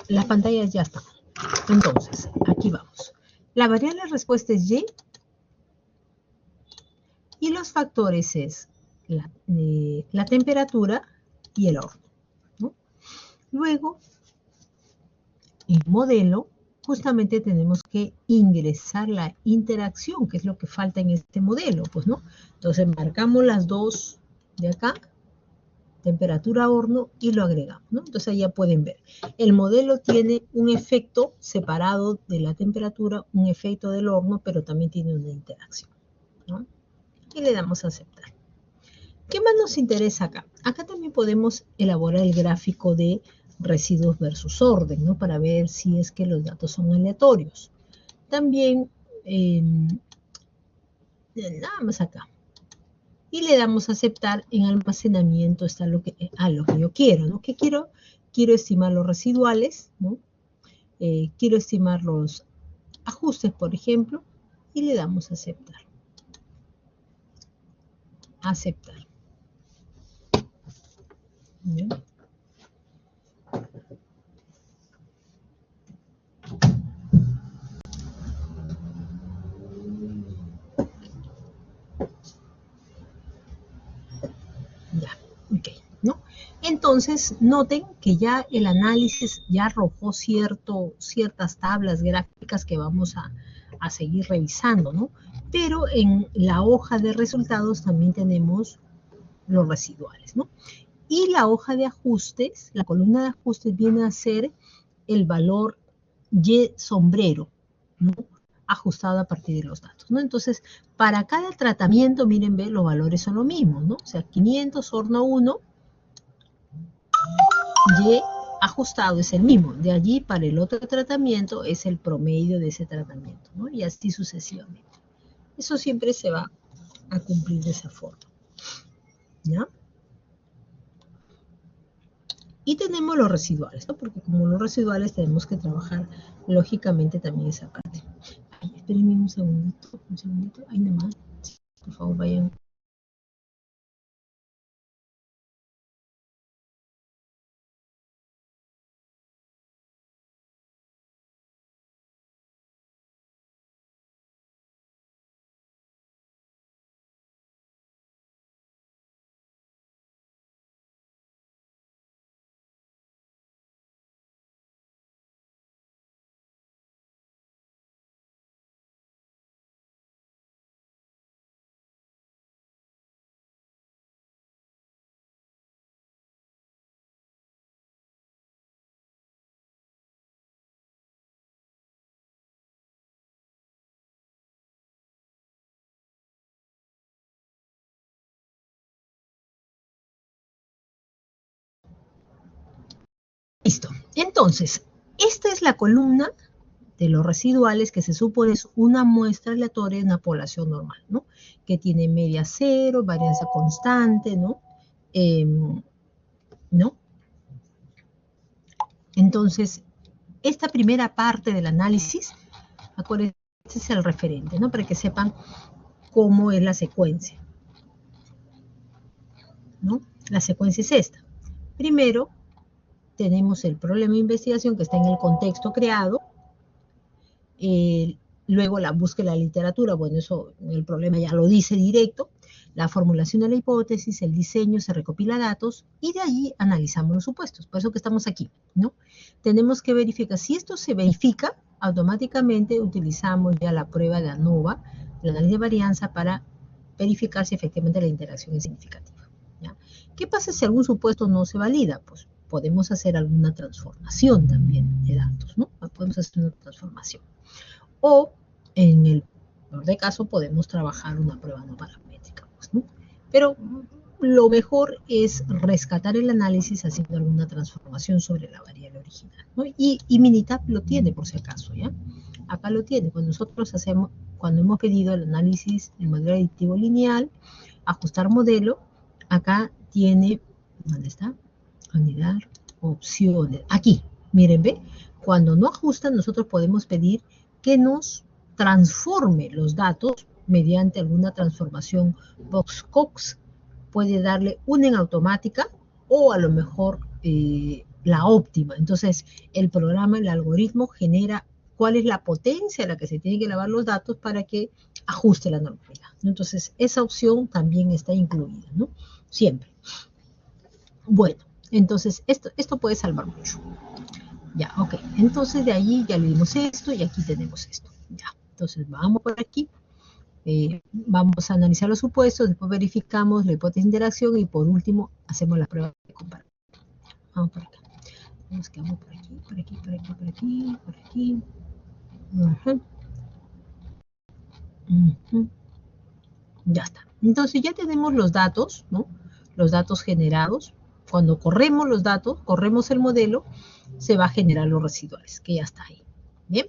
Las pantallas ya están. Entonces, aquí vamos. La variable de respuesta es y los factores es la temperatura y el horno, ¿no? Luego, el modelo, justamente tenemos que ingresar la interacción, que es lo que falta en este modelo, pues, ¿no? Entonces, marcamos las dos de acá, temperatura horno, y lo agregamos, ¿no? Entonces, ya pueden ver. El modelo tiene un efecto separado de la temperatura, un efecto del horno, pero también tiene una interacción, ¿no? Y le damos a aceptar. ¿Qué más nos interesa acá? Acá también podemos elaborar el gráfico de residuos versus orden, ¿no? Para ver si es que los datos son aleatorios. También, nada más acá. Y le damos a aceptar. En almacenamiento está lo que yo quiero, ¿no? ¿Qué quiero? Quiero estimar los residuales, ¿no? Quiero estimar los ajustes, por ejemplo, y le damos a aceptar. Aceptar. ¿Bien? Ya, ok, ¿no? Entonces, noten que ya el análisis ya arrojó ciertas tablas gráficas que vamos a seguir revisando, ¿no? Pero en la hoja de resultados también tenemos los residuales, ¿no? Y la hoja de ajustes, la columna de ajustes viene a ser el valor Y sombrero, ¿no? Ajustado a partir de los datos, ¿no? Entonces, para cada tratamiento, miren, ve, los valores son lo mismo, ¿no? O sea, 500 horno 1, Y ajustado es el mismo. De allí para el otro tratamiento es el promedio de ese tratamiento, ¿no? Y así sucesivamente. Eso siempre se va a cumplir de esa forma, ¿ya? Y tenemos los residuales, ¿no? Porque como los residuales tenemos que trabajar lógicamente también esa parte. Ay, espérenme un segundito, ahí nomás. Por favor, vayan. Listo. Entonces, esta es la columna de los residuales que se supone es una muestra aleatoria de una población normal, ¿no? Que tiene media cero, varianza constante, ¿no? ¿No? Entonces, esta primera parte del análisis, acuérdense, este es el referente, ¿no? Para que sepan cómo es la secuencia, ¿no? La secuencia es esta. Primero, tenemos el problema de investigación que está en el contexto creado, luego la búsqueda de la literatura, bueno, eso el problema ya lo dice directo, la formulación de la hipótesis, el diseño, se recopila datos y de allí analizamos los supuestos, por eso que estamos aquí, ¿no? Tenemos que verificar, si esto se verifica, automáticamente utilizamos ya la prueba de ANOVA, el análisis de varianza, para verificar si efectivamente la interacción es significativa, ¿ya? ¿Qué pasa si algún supuesto no se valida? Pues podemos hacer alguna transformación también de datos, ¿no? Podemos hacer una transformación. O en el peor de caso podemos trabajar una prueba no paramétrica, pues, ¿no? Pero lo mejor es rescatar el análisis haciendo alguna transformación sobre la variable original, ¿no? Y Minitab lo tiene por si acaso, ¿ya? Acá lo tiene. Cuando nosotros hacemos, cuando hemos pedido el análisis del modelo aditivo lineal, ajustar modelo, acá tiene, ¿dónde está? Anidar opciones. Aquí, miren, ve, cuando no ajustan, nosotros podemos pedir que nos transforme los datos mediante alguna transformación Box-Cox. Puede darle una en automática o a lo mejor la óptima. Entonces, el programa, el algoritmo genera cuál es la potencia a la que se tiene que elevar los datos para que ajuste la normalidad, ¿no? Entonces, esa opción también está incluida, ¿no? Siempre. Bueno, entonces esto puede salvar mucho. Ya, ok. Entonces de allí ya leímos esto y aquí tenemos esto. Ya, entonces vamos por aquí. Vamos a analizar los supuestos, después verificamos la hipótesis de interacción y por último hacemos la prueba de comparación. Vamos por acá. Nos quedamos por aquí, por aquí, por aquí, por aquí, por aquí. Uh-huh. Uh-huh. Ya está. Entonces ya tenemos los datos, ¿no? Los datos generados. Cuando corremos los datos, corremos el modelo, se va a generar los residuales, que ya está ahí. Bien.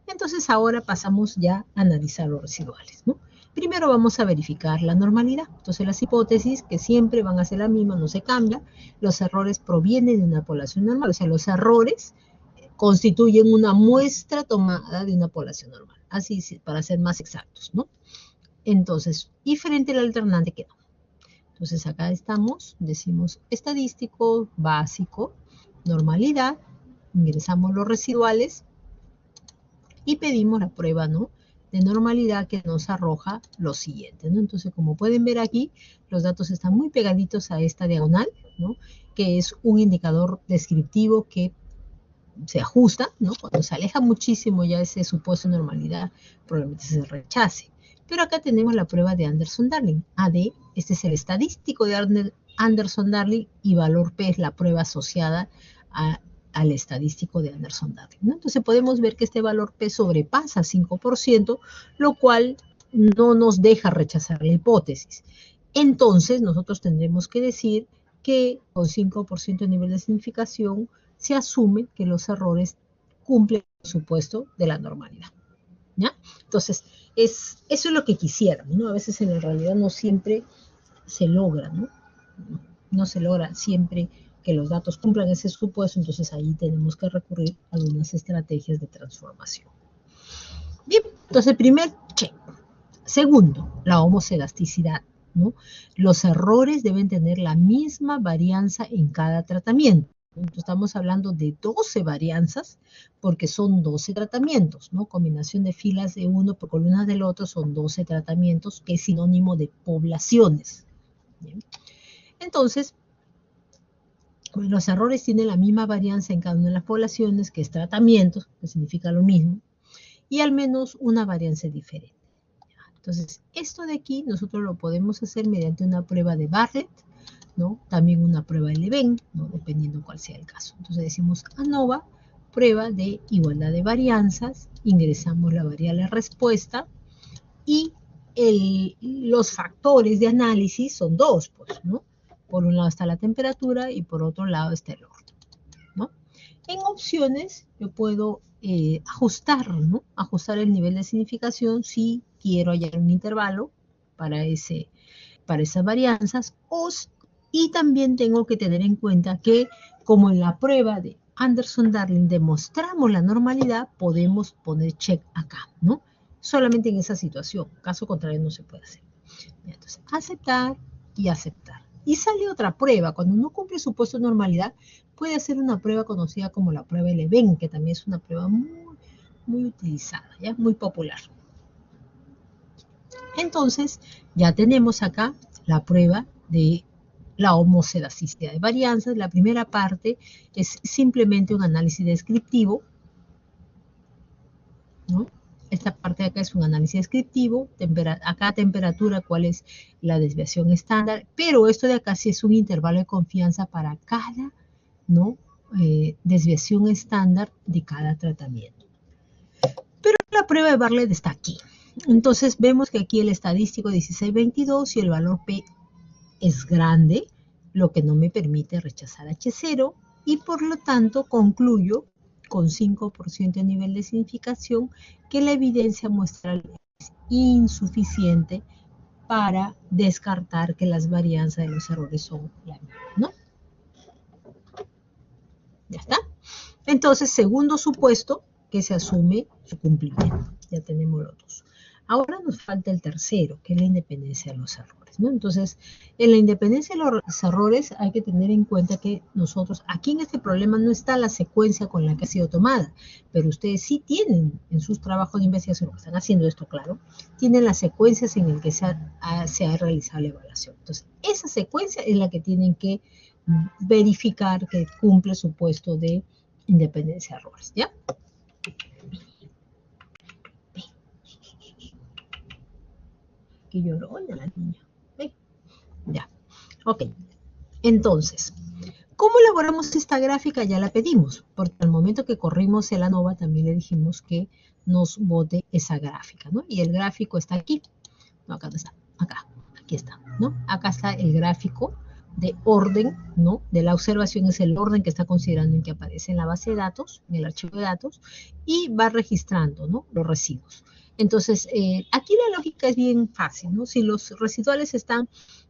Entonces ahora pasamos ya a analizar los residuales, ¿no? Primero vamos a verificar la normalidad. Entonces las hipótesis, que siempre van a ser las mismas, no se cambia. Los errores provienen de una población normal. O sea, los errores constituyen una muestra tomada de una población normal. Así, para ser más exactos, ¿no? Entonces, y frente al alternante que no. Entonces acá estamos, decimos estadístico, básico, normalidad, ingresamos los residuales y pedimos la prueba, ¿no?, de normalidad, que nos arroja lo siguiente, ¿no? Entonces, como pueden ver aquí, los datos están muy pegaditos a esta diagonal, ¿no?, que es un indicador descriptivo que se ajusta, ¿no? Cuando se aleja muchísimo ya ese supuesto de normalidad, probablemente se rechace. Pero acá tenemos la prueba de Anderson-Darling, AD, este es el estadístico de Anderson-Darling y valor P es la prueba asociada al estadístico de Anderson-Darling, ¿no? Entonces podemos ver que este valor P sobrepasa 5%, lo cual no nos deja rechazar la hipótesis. Entonces nosotros tendremos que decir que con 5% de nivel de significación se asume que los errores cumplen el supuesto de la normalidad, ¿ya? Entonces, eso es lo que quisiéramos, ¿no? A veces en la realidad no siempre se logra, ¿no? No se logra siempre que los datos cumplan ese supuesto, entonces ahí tenemos que recurrir a algunas estrategias de transformación. Bien, entonces primer check. Segundo, la homoscedasticidad, ¿no? Los errores deben tener la misma varianza en cada tratamiento. Entonces, estamos hablando de 12 varianzas porque son 12 tratamientos, ¿no? Combinación de filas de uno por columnas del otro son 12 tratamientos, que es sinónimo de poblaciones. ¿Bien? Entonces, los errores tienen la misma varianza en cada una de las poblaciones, que es tratamientos, que significa lo mismo, y al menos una varianza diferente. Entonces, esto de aquí nosotros lo podemos hacer mediante una prueba de Barrett, ¿no? También una prueba de Leven, ¿no? Dependiendo cuál sea el caso. Entonces decimos ANOVA, prueba de igualdad de varianzas, ingresamos la variable respuesta y los factores de análisis son dos, pues, ¿no? Por un lado está la temperatura y por otro lado está el orden, ¿no? En opciones yo puedo ajustar, ¿no? Ajustar el nivel de significación si quiero hallar un intervalo para esas varianzas, y también tengo que tener en cuenta que, como en la prueba de Anderson-Darling demostramos la normalidad, podemos poner check acá, ¿no? Solamente en esa situación, caso contrario no se puede hacer. Entonces, aceptar y aceptar. Y sale otra prueba, cuando no cumple su supuesto de normalidad, puede hacer una prueba conocida como la prueba de Leven, que también es una prueba muy utilizada, ¿ya? Muy popular. Entonces, ya tenemos acá la prueba de la homoscedasticidad de varianzas. La primera parte es simplemente un análisis descriptivo, ¿no? Esta parte de acá es un análisis descriptivo, acá temperatura, cuál es la desviación estándar, pero esto de acá sí es un intervalo de confianza para cada, ¿no? Desviación estándar de cada tratamiento. Pero la prueba de Bartlett está aquí. Entonces vemos que aquí el estadístico 1622 y el valor P es grande, lo que no me permite rechazar H0 y por lo tanto concluyo con 5% de nivel de significación que la evidencia muestral es insuficiente para descartar que las varianzas de los errores son la misma, ¿no? Ya está. Entonces, segundo supuesto, que se asume su cumplimiento. Ya tenemos los dos. Ahora nos falta el tercero, que es la independencia de los errores, ¿no? Entonces, en la independencia de los errores hay que tener en cuenta que nosotros, aquí en este problema no está la secuencia con la que ha sido tomada, pero ustedes sí tienen en sus trabajos de investigación, que están haciendo esto claro, tienen las secuencias en las que se ha realizado la evaluación. Entonces, esa secuencia es la que tienen que verificar que cumple su puesto de independencia de errores, ¿ya? Que llorona la niña. ¿Ven? Ya. Ok. Entonces, ¿cómo elaboramos esta gráfica? Ya la pedimos, porque al momento que corrimos el ANOVA también le dijimos que nos bote esa gráfica, ¿no? Y el gráfico está aquí. No, acá no está. Acá. Aquí está, ¿no? Acá está el gráfico de orden, ¿no? De la observación es el orden que está considerando en que aparece en la base de datos, en el archivo de datos, y va registrando, ¿no? Los residuos. Entonces, aquí la lógica es bien fácil, ¿no? Si los residuales están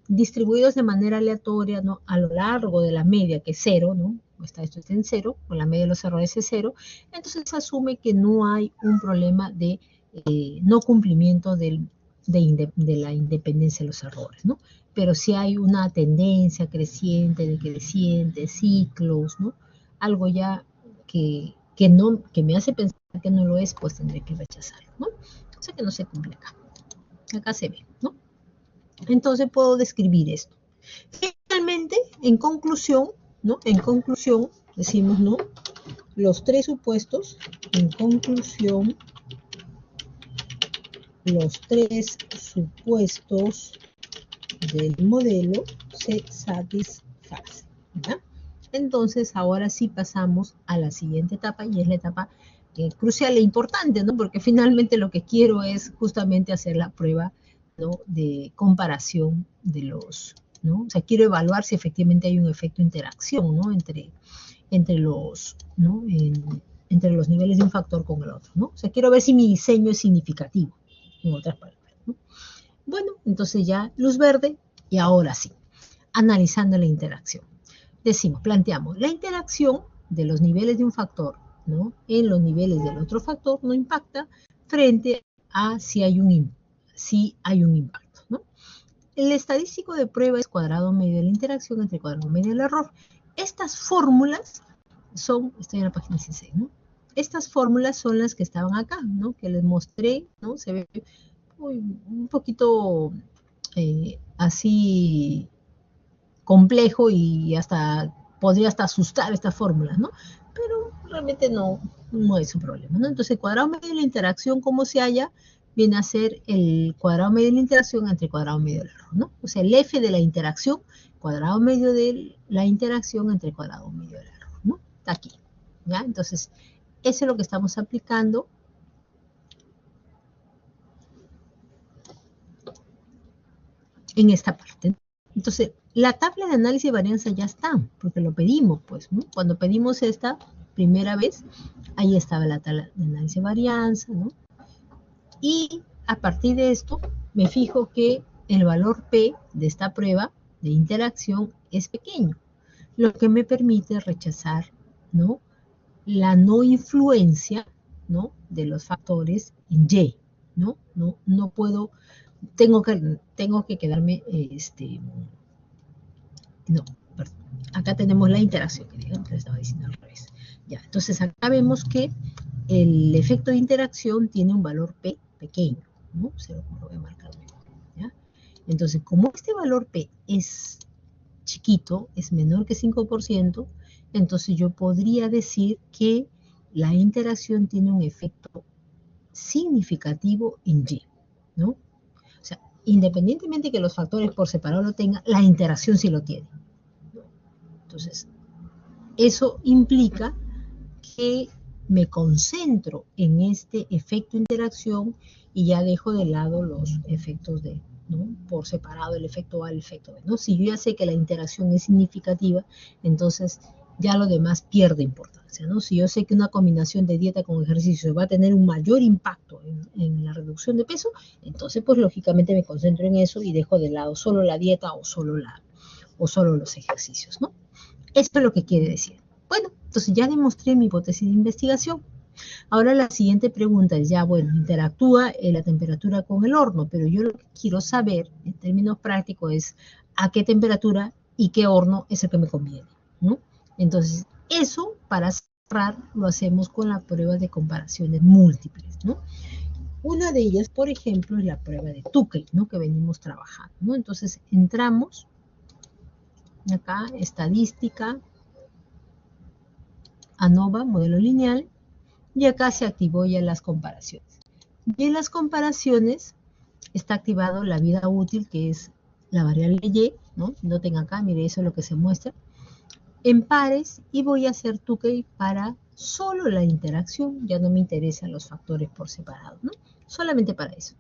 distribuidos de manera aleatoria, ¿no? A lo largo de la media, que es cero, ¿no? Esto está en cero, o la media de los errores es cero, entonces se asume que no hay un problema de no cumplimiento de la independencia de los errores, ¿no? Pero si hay una tendencia creciente, decreciente, ciclos, ¿no? Algo ya que me hace pensar que no lo es, pues tendré que rechazarlo, ¿no? O sea que no se cumple acá. Acá se ve, ¿no? Entonces puedo describir esto. Finalmente, en conclusión, ¿no? En conclusión, decimos, ¿no? Los tres supuestos, en conclusión, los tres supuestos del modelo se satisfacen, ¿verdad? Entonces, ahora sí pasamos a la siguiente etapa y es la etapa crucial e importante, ¿no? Porque finalmente lo que quiero es justamente hacer la prueba, ¿no? De comparación de los, ¿no? O sea, quiero evaluar si efectivamente hay un efecto de interacción, ¿no? Entre entre los, ¿no? Entre los niveles de un factor con el otro, ¿no? O sea, quiero ver si mi diseño es significativo, en otras palabras, ¿no? Bueno, entonces ya luz verde y ahora sí, analizando la interacción. Decimos, planteamos, la interacción de los niveles de un factor, ¿no? En los niveles del otro factor no impacta frente a si hay un impacto, ¿no? El estadístico de prueba es cuadrado medio de la interacción entre cuadrado medio del error. Estas fórmulas son, estoy en la página 16, ¿no? Estas fórmulas son las que estaban acá, ¿no? Que les mostré, ¿no? Se ve un poquito así complejo y hasta podría hasta asustar esta fórmula, ¿no? Pero realmente no es un problema, ¿no? Entonces, el cuadrado medio de la interacción, como se halla, viene a ser el cuadrado medio de la interacción entre el cuadrado medio del error, ¿no? O sea, el F de la interacción, cuadrado medio de la interacción entre el cuadrado medio del error, ¿no? Está aquí, ¿ya? Entonces, eso es lo que estamos aplicando en esta parte. Entonces, la tabla de análisis de varianza ya está, porque lo pedimos, pues, ¿no? Cuando pedimos esta primera vez, ahí estaba la tabla de análisis de varianza, ¿no? Y a partir de esto, me fijo que el valor P de esta prueba de interacción es pequeño, lo que me permite rechazar, ¿no? La no influencia, ¿no? De los factores en Y, ¿no? No puedo, tengo que quedarme, no, perdón. Acá tenemos la interacción, que digamos que estaba diciendo al revés. Ya, entonces acá vemos que el efecto de interacción tiene un valor P pequeño, ¿no? Lo voy a marcar mejor, ¿ya? Entonces, como este valor P es chiquito, es menor que 5%, entonces yo podría decir que la interacción tiene un efecto significativo en Y, ¿no? O sea, independientemente que los factores por separado lo tengan, la interacción sí lo tiene. Entonces, eso implica que me concentro en este efecto de interacción y ya dejo de lado los efectos de, ¿no? Por separado, el efecto A, el efecto B, ¿no? Si yo ya sé que la interacción es significativa, entonces ya lo demás pierde importancia, ¿no? Si yo sé que una combinación de dieta con ejercicio va a tener un mayor impacto en la reducción de peso, entonces pues lógicamente me concentro en eso y dejo de lado solo la dieta o solo los ejercicios, ¿no? Esto es lo que quiere decir. Bueno, entonces ya demostré mi hipótesis de investigación. Ahora la siguiente pregunta es ya, bueno, interactúa la temperatura con el horno, pero yo lo que quiero saber en términos prácticos es a qué temperatura y qué horno es el que me conviene, ¿no? Entonces, eso para cerrar lo hacemos con la prueba de comparaciones múltiples, ¿no? Una de ellas, por ejemplo, es la prueba de Tukey, ¿no? Que venimos trabajando, ¿no? Entonces, entramos acá, estadística, ANOVA, modelo lineal, y acá se activó ya las comparaciones. Y en las comparaciones está activado la vida útil, que es la variable Y, ¿no? Noten acá, mire, eso es lo que se muestra, en pares, y voy a hacer Tukey para solo la interacción, ya no me interesan los factores por separado, ¿no? Solamente para eso.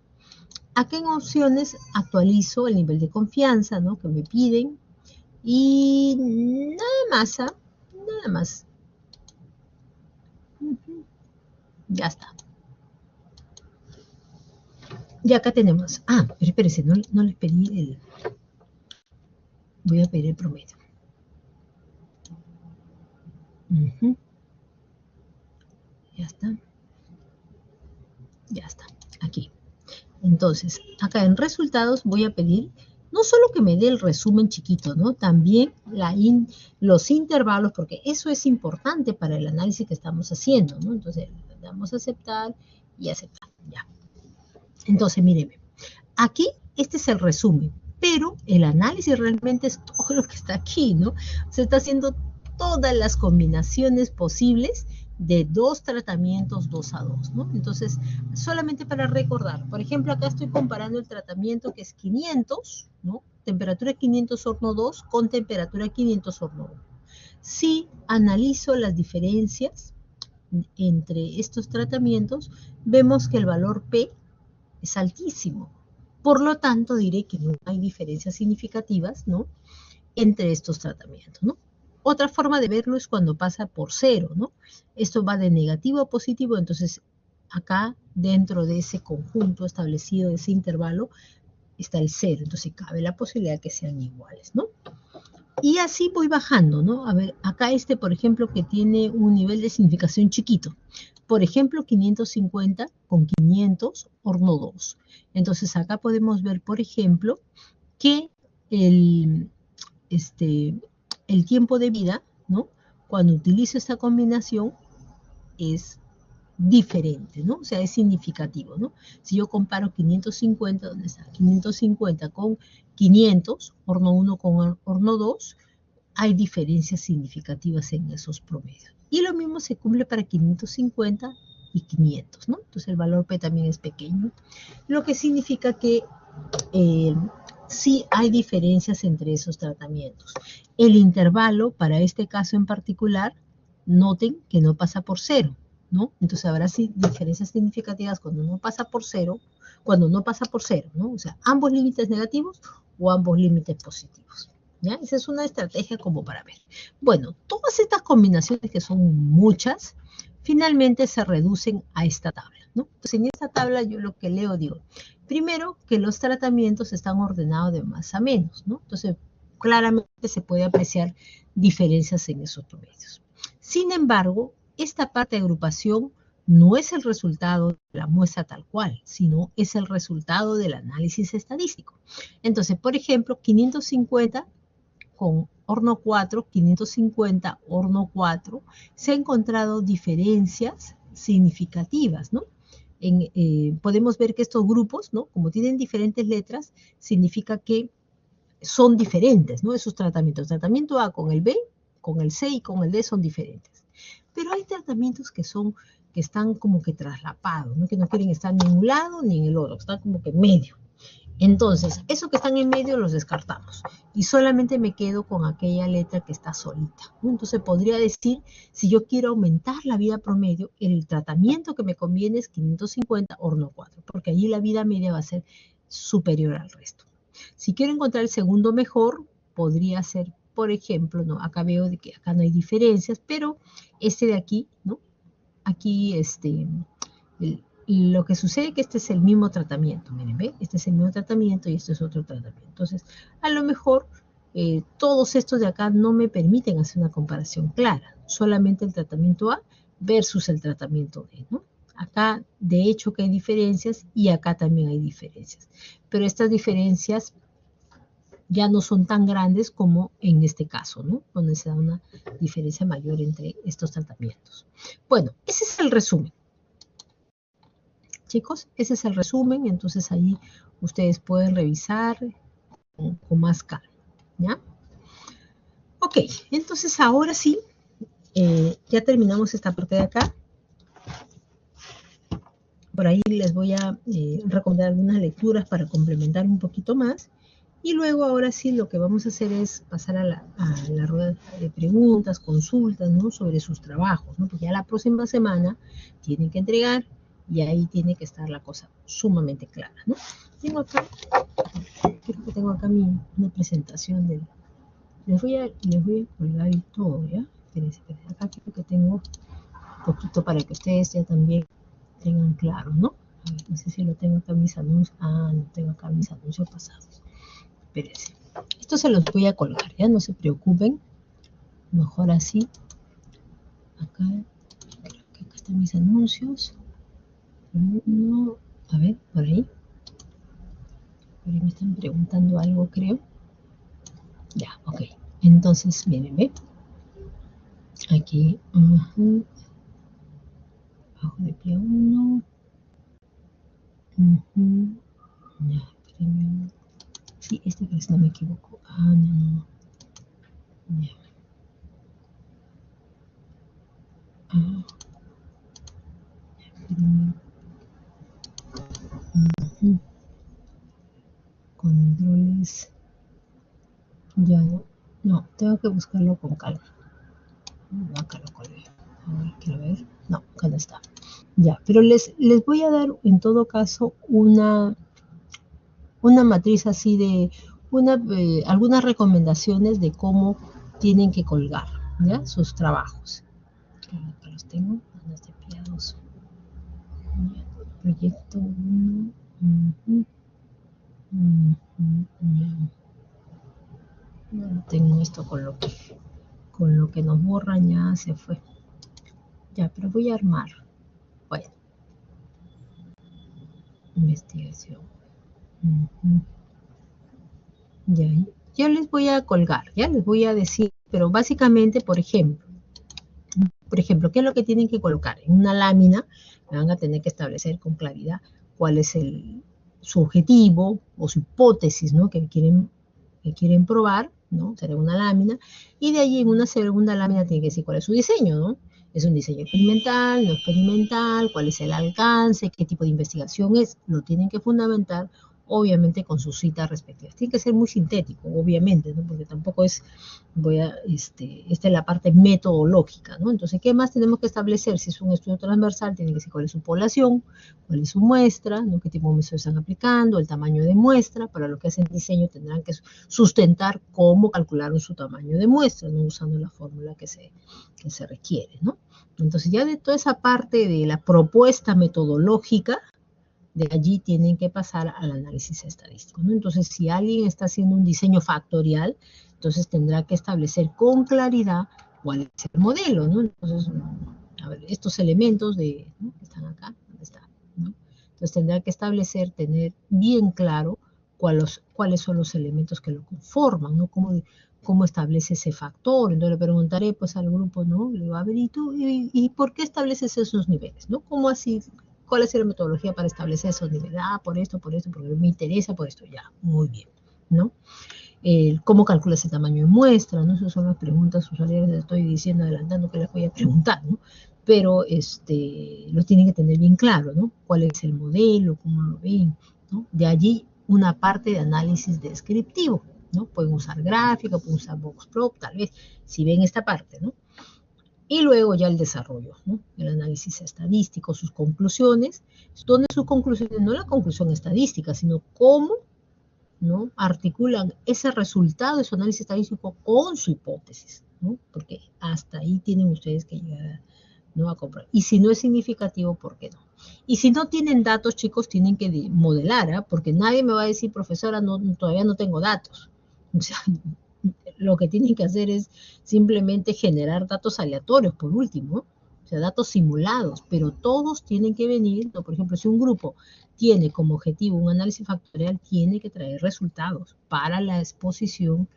Acá en opciones actualizo el nivel de confianza, ¿no? Que me piden, y nada más, ¿ah? Nada más. Ya está. Y acá tenemos, pero espérense, no les pedí voy a pedir el promedio. Ya está. Ya está, aquí. Entonces, acá en resultados voy a pedir no solo que me dé el resumen chiquito, ¿no? También los intervalos, porque eso es importante para el análisis que estamos haciendo, ¿no? Entonces, le damos a aceptar y aceptar, ya. Entonces, míreme, aquí este es el resumen, pero el análisis realmente es todo lo que está aquí, ¿no? Se está haciendo todas las combinaciones posibles de dos tratamientos 2 a 2, ¿no? Entonces, solamente para recordar, por ejemplo, acá estoy comparando el tratamiento que es 500, ¿no? Temperatura 500 horno 2 con temperatura 500 horno 1. Si analizo las diferencias entre estos tratamientos, vemos que el valor P es altísimo. Por lo tanto, diré que no hay diferencias significativas, ¿no? Entre estos tratamientos, ¿no? Otra forma de verlo es cuando pasa por cero, ¿no? Esto va de negativo a positivo, entonces acá dentro de ese conjunto establecido, de ese intervalo, está el cero, entonces cabe la posibilidad de que sean iguales, ¿no? Y así voy bajando, ¿no? A ver, acá por ejemplo, que tiene un nivel de significación chiquito. Por ejemplo, 550 con 500, horno 2. Entonces acá podemos ver, por ejemplo, que el, el tiempo de vida, ¿no? Cuando utilizo esta combinación es diferente, ¿no? O sea, es significativo, ¿no? Si yo comparo 550, ¿dónde está? 550 con 500, horno 1 con horno 2, hay diferencias significativas en esos promedios. Y lo mismo se cumple para 550 y 500, ¿no? Entonces el valor P también es pequeño, lo que significa que sí hay diferencias entre esos tratamientos. El intervalo, para este caso en particular, noten que no pasa por cero, ¿no? Entonces habrá sí diferencias significativas cuando no pasa por cero, ¿no? O sea, ambos límites negativos o ambos límites positivos. ¿Ya? Esa es una estrategia como para ver. Bueno, todas estas combinaciones, que son muchas, finalmente se reducen a esta tabla, ¿no? Entonces, en esta tabla yo lo que leo, digo, primero, que los tratamientos están ordenados de más a menos, ¿no? Entonces, claramente se puede apreciar diferencias en esos promedios. Sin embargo, esta parte de agrupación no es el resultado de la muestra tal cual, sino es el resultado del análisis estadístico. Entonces, por ejemplo, 550 con horno 4, 550 horno 4, se han encontrado diferencias significativas, ¿no? Podemos ver que estos grupos, ¿no? Como tienen diferentes letras, significa que son diferentes, ¿no? Esos tratamientos. Tratamiento A con el B, con el C y con el D son diferentes. Pero hay tratamientos que están como que traslapados, ¿no? Que no quieren estar ni en un lado ni en el otro, están como que en medio. Entonces, esos que están en medio los descartamos y solamente me quedo con aquella letra que está solita, ¿no? Entonces podría decir, si yo quiero aumentar la vida promedio, el tratamiento que me conviene es 550 horno 4, porque allí la vida media va a ser superior al resto. Si quiero encontrar el segundo mejor, podría ser, por ejemplo, ¿no? Acá veo que acá no hay diferencias, pero este de aquí, ¿no? Aquí lo que sucede es que este es el mismo tratamiento, miren, ¿ve? Este es el mismo tratamiento y este es otro tratamiento. Entonces, a lo mejor todos estos de acá no me permiten hacer una comparación clara, solamente el tratamiento A versus el tratamiento B, ¿no? Acá, de hecho, que hay diferencias y acá también hay diferencias, pero estas diferencias ya no son tan grandes como en este caso, ¿no? Donde se da una diferencia mayor entre estos tratamientos. Bueno, ese es el resumen. Chicos, ese es el resumen, entonces ahí ustedes pueden revisar con más calma, ¿ya? Ok, entonces ahora sí, ya terminamos esta parte de acá. Por ahí les voy a recomendar algunas lecturas para complementar un poquito más. Y luego ahora sí lo que vamos a hacer es pasar a la rueda de preguntas, consultas, ¿no? Sobre sus trabajos, ¿no? Porque ya la próxima semana tienen que entregar y ahí tiene que estar la cosa sumamente clara, ¿no? Tengo acá, creo que tengo acá una presentación de... Les voy a colgar y todo, ¿ya? Espérense, acá creo que tengo un poquito para que ustedes ya también tengan claro, ¿no? A ver, no sé si lo tengo acá mis anuncios. Ah, no tengo acá mis anuncios pasados. Espérense. Esto se los voy a colgar, ¿ya? No se preocupen. Mejor así. Acá, creo que acá están mis anuncios. Uno, a ver, por ahí. Por ahí me están preguntando algo, creo. Ya, ok. Entonces, miren, ¿ve? Aquí, bajo de pie 1. Ya, premium. Sí, este parece, no me equivoco. Ah, no. Ya. Ah. Controles. Ya no, tengo que buscarlo con calma. Acá lo colgué. A ver, quiero ver. No, acá no está. Ya, pero les voy a dar en todo caso una matriz así de algunas recomendaciones de cómo tienen que colgar, ¿ya? Sus trabajos. Acá los tengo, andas de piadoso. Proyecto 1. No tengo esto con lo que nos borran ya se fue. Ya, pero voy a armar. Bueno, investigación. Ya, yo les voy a colgar, ya les voy a decir, pero básicamente, por ejemplo, ¿qué es lo que tienen que colocar? En una lámina van a tener que establecer con claridad cuál es su objetivo o su hipótesis, ¿no? Que quieren probar, ¿no? Será una lámina, y de allí en una segunda lámina tiene que decir cuál es su diseño, ¿no? Es un diseño experimental, no experimental, cuál es el alcance, qué tipo de investigación es, lo tienen que fundamentar, obviamente con sus citas respectivas. Tiene que ser muy sintético, obviamente, ¿no? Porque tampoco es, esta es la parte metodológica, ¿no? Entonces, ¿qué más tenemos que establecer? Si es un estudio transversal, tiene que decir cuál es su población, cuál es su muestra, ¿no? Qué tipo de muestra están aplicando, el tamaño de muestra. Para lo que hacen diseño tendrán que sustentar cómo calcularon su tamaño de muestra, ¿no? Usando la fórmula que se requiere, ¿no? Entonces ya de toda esa parte de la propuesta metodológica, de allí tienen que pasar al análisis estadístico, ¿no? Entonces, si alguien está haciendo un diseño factorial, entonces tendrá que establecer con claridad cuál es el modelo, ¿no? Entonces, a ver, estos elementos ¿no? Que están acá, ¿dónde están? ¿No? Entonces tendrá que establecer, tener bien claro cuáles son los elementos que lo conforman, ¿no? Cómo establece ese factor. Entonces le preguntaré pues al grupo, ¿no? Le digo, a ver, ¿y tú? ¿Y por qué estableces esos niveles? ¿No? ¿Cómo así? ¿Cuál es la metodología para establecer esos niveles? Ah, por esto, porque me interesa, por esto, ya, muy bien, ¿no? ¿Cómo calculas el tamaño de muestra? ¿No? Esas son las preguntas usuarias, les estoy diciendo, adelantando que les voy a preguntar, ¿no? Pero lo tienen que tener bien claro, ¿no? ¿Cuál es el modelo? ¿Cómo lo ven? ¿No? De allí una parte de análisis descriptivo, ¿no? Pueden usar gráfica, pueden usar boxplot, tal vez, si ven esta parte, ¿no? Y luego ya el desarrollo, ¿no? El análisis estadístico, sus conclusiones, donde sus conclusiones, no la conclusión estadística, sino cómo, ¿no? Articulan ese resultado de su análisis estadístico con su hipótesis, ¿no? Porque hasta ahí tienen ustedes que llegar, ¿no? A comprar. Y si no es significativo, ¿por qué no? Y si no tienen datos, chicos, tienen que modelar, ¿eh? Porque nadie me va a decir, profesora, no, todavía no tengo datos. O sea, lo que tienen que hacer es simplemente generar datos aleatorios, por último, o sea, datos simulados, pero todos tienen que venir, ¿no? Por ejemplo, si un grupo tiene como objetivo un análisis factorial, tiene que traer resultados para la exposición,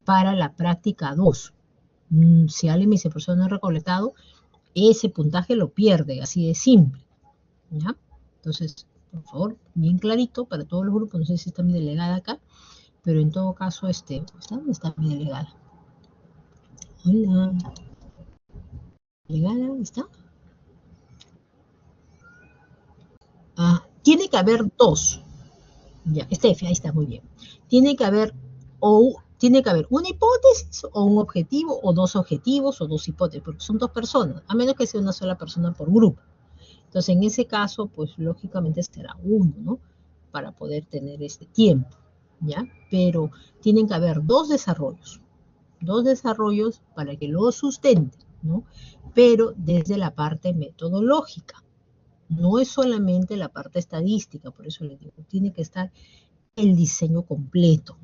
para la práctica 2. Si alguien me dice, profesor, no he recolectado, ese puntaje lo pierde, así de simple, ¿ya? Entonces, por favor, bien clarito para todos los grupos, no sé si está mi delegada acá, pero en todo caso, ¿dónde está mi delegada? Hola, ¿delegada? ¿Está? Ah, tiene que haber dos. Ya, Estefi, ahí está, muy bien. Tiene que haber, tiene que haber una hipótesis o un objetivo, o dos objetivos o dos hipótesis, porque son dos personas, a menos que sea una sola persona por grupo. Entonces, en ese caso, pues lógicamente será uno, ¿no? Para poder tener este tiempo, ¿ya? Pero tienen que haber dos desarrollos para que lo sustenten, ¿no? Pero desde la parte metodológica, no es solamente la parte estadística, por eso les digo, tiene que estar el diseño completo,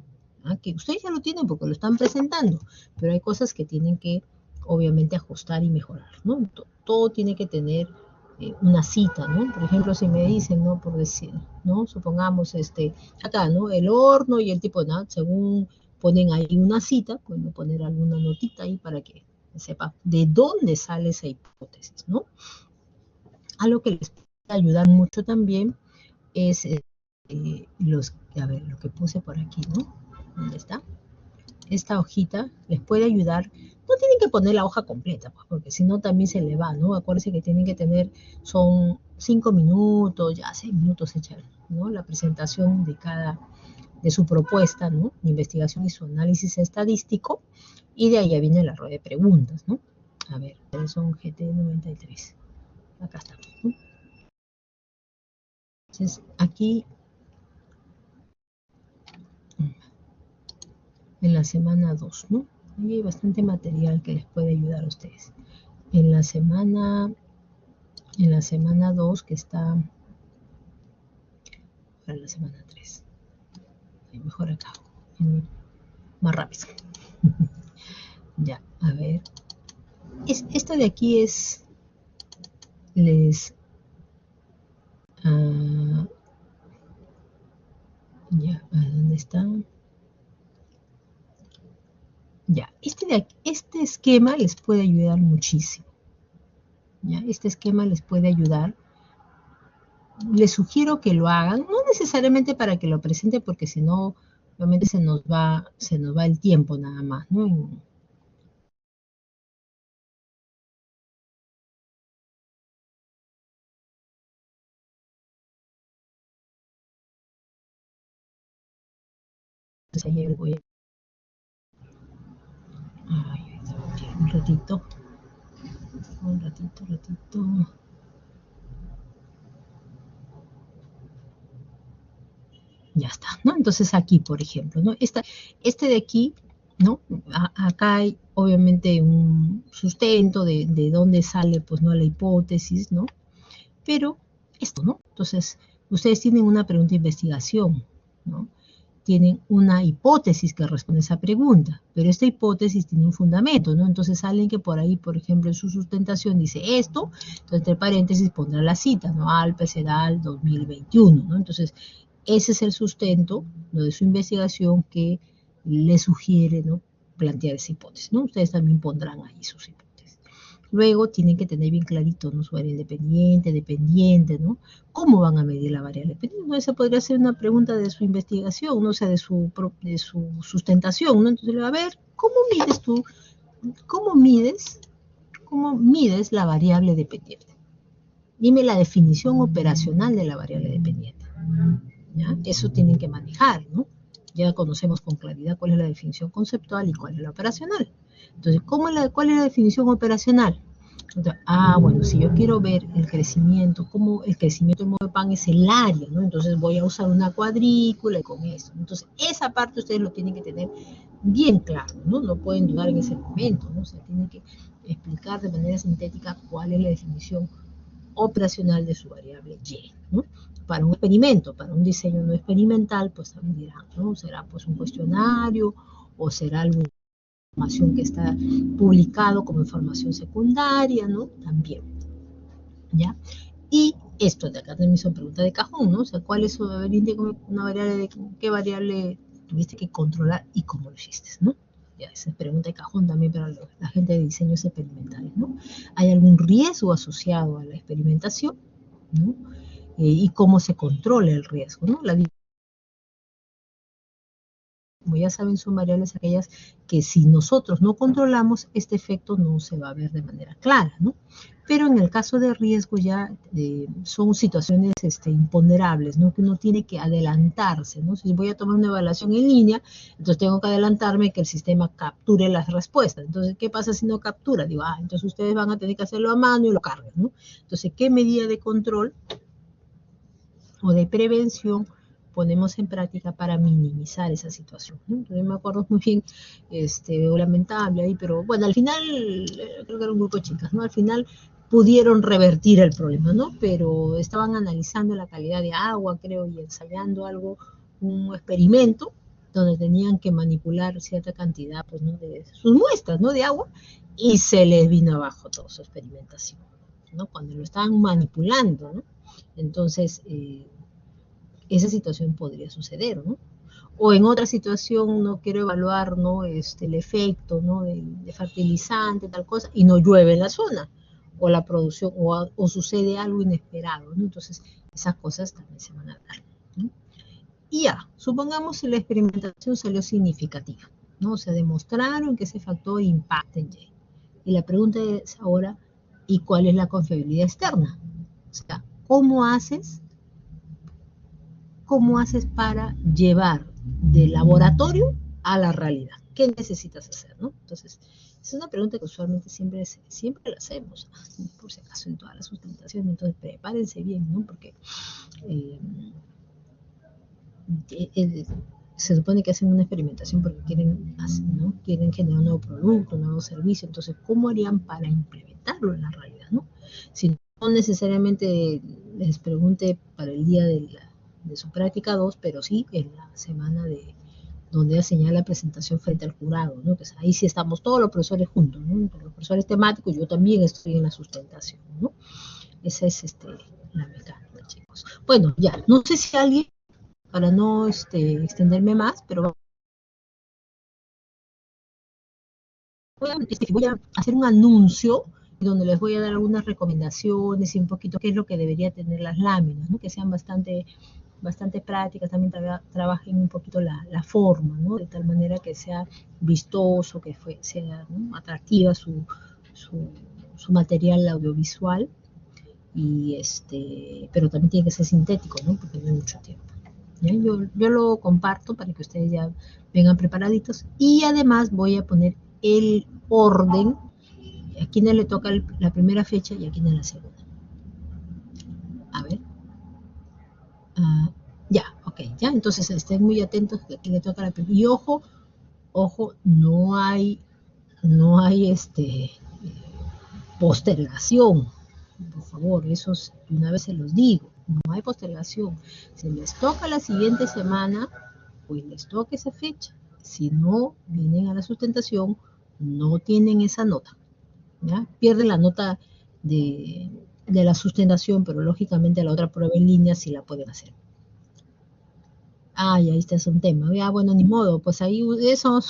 ¿ah? Que ustedes ya lo tienen porque lo están presentando, pero hay cosas que tienen que obviamente ajustar y mejorar, ¿no? Todo tiene que tener una cita, ¿no? Por ejemplo, si me dicen, ¿no? Por decir, ¿no? Supongamos, acá, ¿no? El horno y el tipo, ¿no? Según ponen ahí una cita, pueden poner alguna notita ahí para que sepa de dónde sale esa hipótesis, ¿no? Algo que les puede ayudar mucho también es a ver, lo que puse por aquí, ¿no? ¿Dónde está? Esta hojita les puede ayudar. No tienen que poner la hoja completa, pues, porque si no también se le va, ¿no? Acuérdense que tienen que tener, son 5 minutos, ya 6 minutos echar, ¿no? La presentación de su propuesta, ¿no? De investigación y su análisis estadístico, y de ahí ya viene la rueda de preguntas, ¿no? A ver, son GT93. Acá está, ¿no? Entonces, aquí en la semana 2, ¿no? Ahí hay bastante material que les puede ayudar a ustedes. En la semana, en la semana 2 que está, para la semana 3, mejor acá, más rápido. Ya, a ver. Esto de aquí es, les, ya, ¿dónde está? Ya, este esquema les puede ayudar muchísimo. ¿Ya? Este esquema les puede ayudar. Les sugiero que lo hagan, no necesariamente para que lo presente, porque si no, obviamente se nos va el tiempo nada más, ¿no? Entonces ayer voy a... Ay, un ratito, un ratito, ratito. Ya está, ¿no? Entonces aquí, por ejemplo, ¿no? Este de aquí, ¿no? Acá hay obviamente un sustento de dónde sale, pues, ¿no? La hipótesis, ¿no? Pero esto, ¿no? Entonces, ustedes tienen una pregunta de investigación, ¿no? Tienen una hipótesis que responde a esa pregunta, pero esta hipótesis tiene un fundamento, ¿no? Entonces alguien que por ahí, por ejemplo, en su sustentación dice esto, entonces entre paréntesis pondrá la cita, ¿no? Alpe Sedal 2021, ¿no? Entonces, ese es el sustento, ¿no? De su investigación que le sugiere, ¿no? Plantear esa hipótesis, ¿no? Ustedes también pondrán ahí sus hipótesis. Luego tienen que tener bien clarito, ¿no? Su variable dependiente, dependiente, ¿no? ¿Cómo van a medir la variable dependiente? ¿No? Esa podría ser una pregunta de su investigación, ¿no? O sea, de su sustentación, ¿no? Entonces le va a ver, ¿cómo mides tú? ¿Cómo mides? ¿Cómo mides la variable dependiente? Dime la definición operacional de la variable dependiente. ¿Ya? Eso tienen que manejar, ¿no? Ya conocemos con claridad cuál es la definición conceptual y cuál es la operacional. Entonces, ¿cuál es la definición operacional? Entonces, bueno, si yo quiero ver el crecimiento, como el crecimiento del pan es el área, ¿no? Entonces voy a usar una cuadrícula y con eso. Entonces, esa parte ustedes lo tienen que tener bien claro, ¿no? No pueden dudar en ese momento, ¿no? O sea, tienen que explicar de manera sintética cuál es la definición operacional de su variable y, ¿no? Para un experimento, para un diseño no experimental, pues también dirán, ¿no? Será pues un cuestionario o será alguna información que está publicado como información secundaria, ¿no? También, ¿ya? Y esto de acá también son preguntas de cajón, ¿no? O sea, ¿cuál es una variable de qué variable tuviste que controlar y cómo lo hiciste, ¿no? Ya, esa es pregunta de cajón también para la gente de diseños experimentales, ¿no? ¿Hay algún riesgo asociado a la experimentación? ¿No? Y cómo se controla el riesgo, ¿no? Como ya saben, son variables aquellas que si nosotros no controlamos, este efecto no se va a ver de manera clara, ¿no? Pero en el caso de riesgo ya son situaciones imponderables, ¿no? Que uno tiene que adelantarse, ¿no? Si voy a tomar una evaluación en línea, entonces tengo que adelantarme que el sistema capture las respuestas. Entonces, ¿qué pasa si no captura? Digo, entonces ustedes van a tener que hacerlo a mano y lo cargan, ¿no? Entonces, ¿qué medida de control o de prevención ponemos en práctica para minimizar esa situación, ¿no? Entonces me acuerdo muy bien, lamentable ahí, pero bueno, al final, creo que era un grupo de chicas, ¿no? Al final pudieron revertir el problema, ¿no? Pero estaban analizando la calidad de agua, creo, y ensayando algo, un experimento, donde tenían que manipular cierta cantidad, pues, ¿no? De sus muestras, ¿no? De agua, y se les vino abajo toda su experimentación, ¿no? Cuando lo estaban manipulando, ¿no? Entonces, esa situación podría suceder, ¿no? O en otra situación no quiero evaluar, ¿no? El efecto, ¿no? De fertilizante, tal cosa, y no llueve en la zona, o la producción, o sucede algo inesperado, ¿no? Entonces, esas cosas también se van a dar, ¿no? Y ya, supongamos que la experimentación salió significativa, ¿no? O sea, demostraron que ese factor impacta en Y. Y la pregunta es ahora, ¿y cuál es la confiabilidad externa? O sea, cómo haces para llevar del laboratorio a la realidad? ¿Qué necesitas hacer, no? Entonces, es una pregunta que usualmente siempre la hacemos, por si acaso en todas las sustentaciones. Entonces, prepárense bien, ¿no? Porque eh, se supone que hacen una experimentación porque quieren, ¿no? Quieren generar un nuevo producto, un nuevo servicio. Entonces, ¿cómo harían para implementarlo en la realidad, ¿no? Si no necesariamente les pregunte para el día de su práctica 2, pero sí en la semana donde ella señala la presentación frente al jurado, ¿no? Que ahí sí estamos todos los profesores juntos, ¿no? Los profesores temáticos, yo también estoy en la sustentación, ¿no? Esa es la mecánica, chicos. Bueno, ya, no sé si alguien, para no extenderme más, pero voy a hacer un anuncio donde les voy a dar algunas recomendaciones y un poquito qué es lo que debería tener las láminas, ¿no? Que sean bastante prácticas, también trabajen un poquito la forma, ¿no? De tal manera que sea vistoso, que sea, ¿no? Atractiva su material audiovisual, y pero también tiene que ser sintético, ¿no? Porque no hay mucho tiempo. ¿Ya? Yo lo comparto para que ustedes ya vengan preparaditos, y además voy a poner el orden, a quienes le toca la primera fecha y a quienes la segunda. A ver. Ya, ok, ya, entonces estén muy atentos que aquí le toca la primera. Y ojo, no hay postergación. Por favor, eso una vez se los digo, no hay postergación. Si les toca la siguiente semana, pues les toca esa fecha. Si no vienen a la sustentación, no tienen esa nota, ¿ya? Pierden la nota de la sustentación, pero lógicamente la otra prueba en línea sí la pueden hacer. Ay, ahí está, es un tema. Ya, bueno, ni modo, pues ahí eso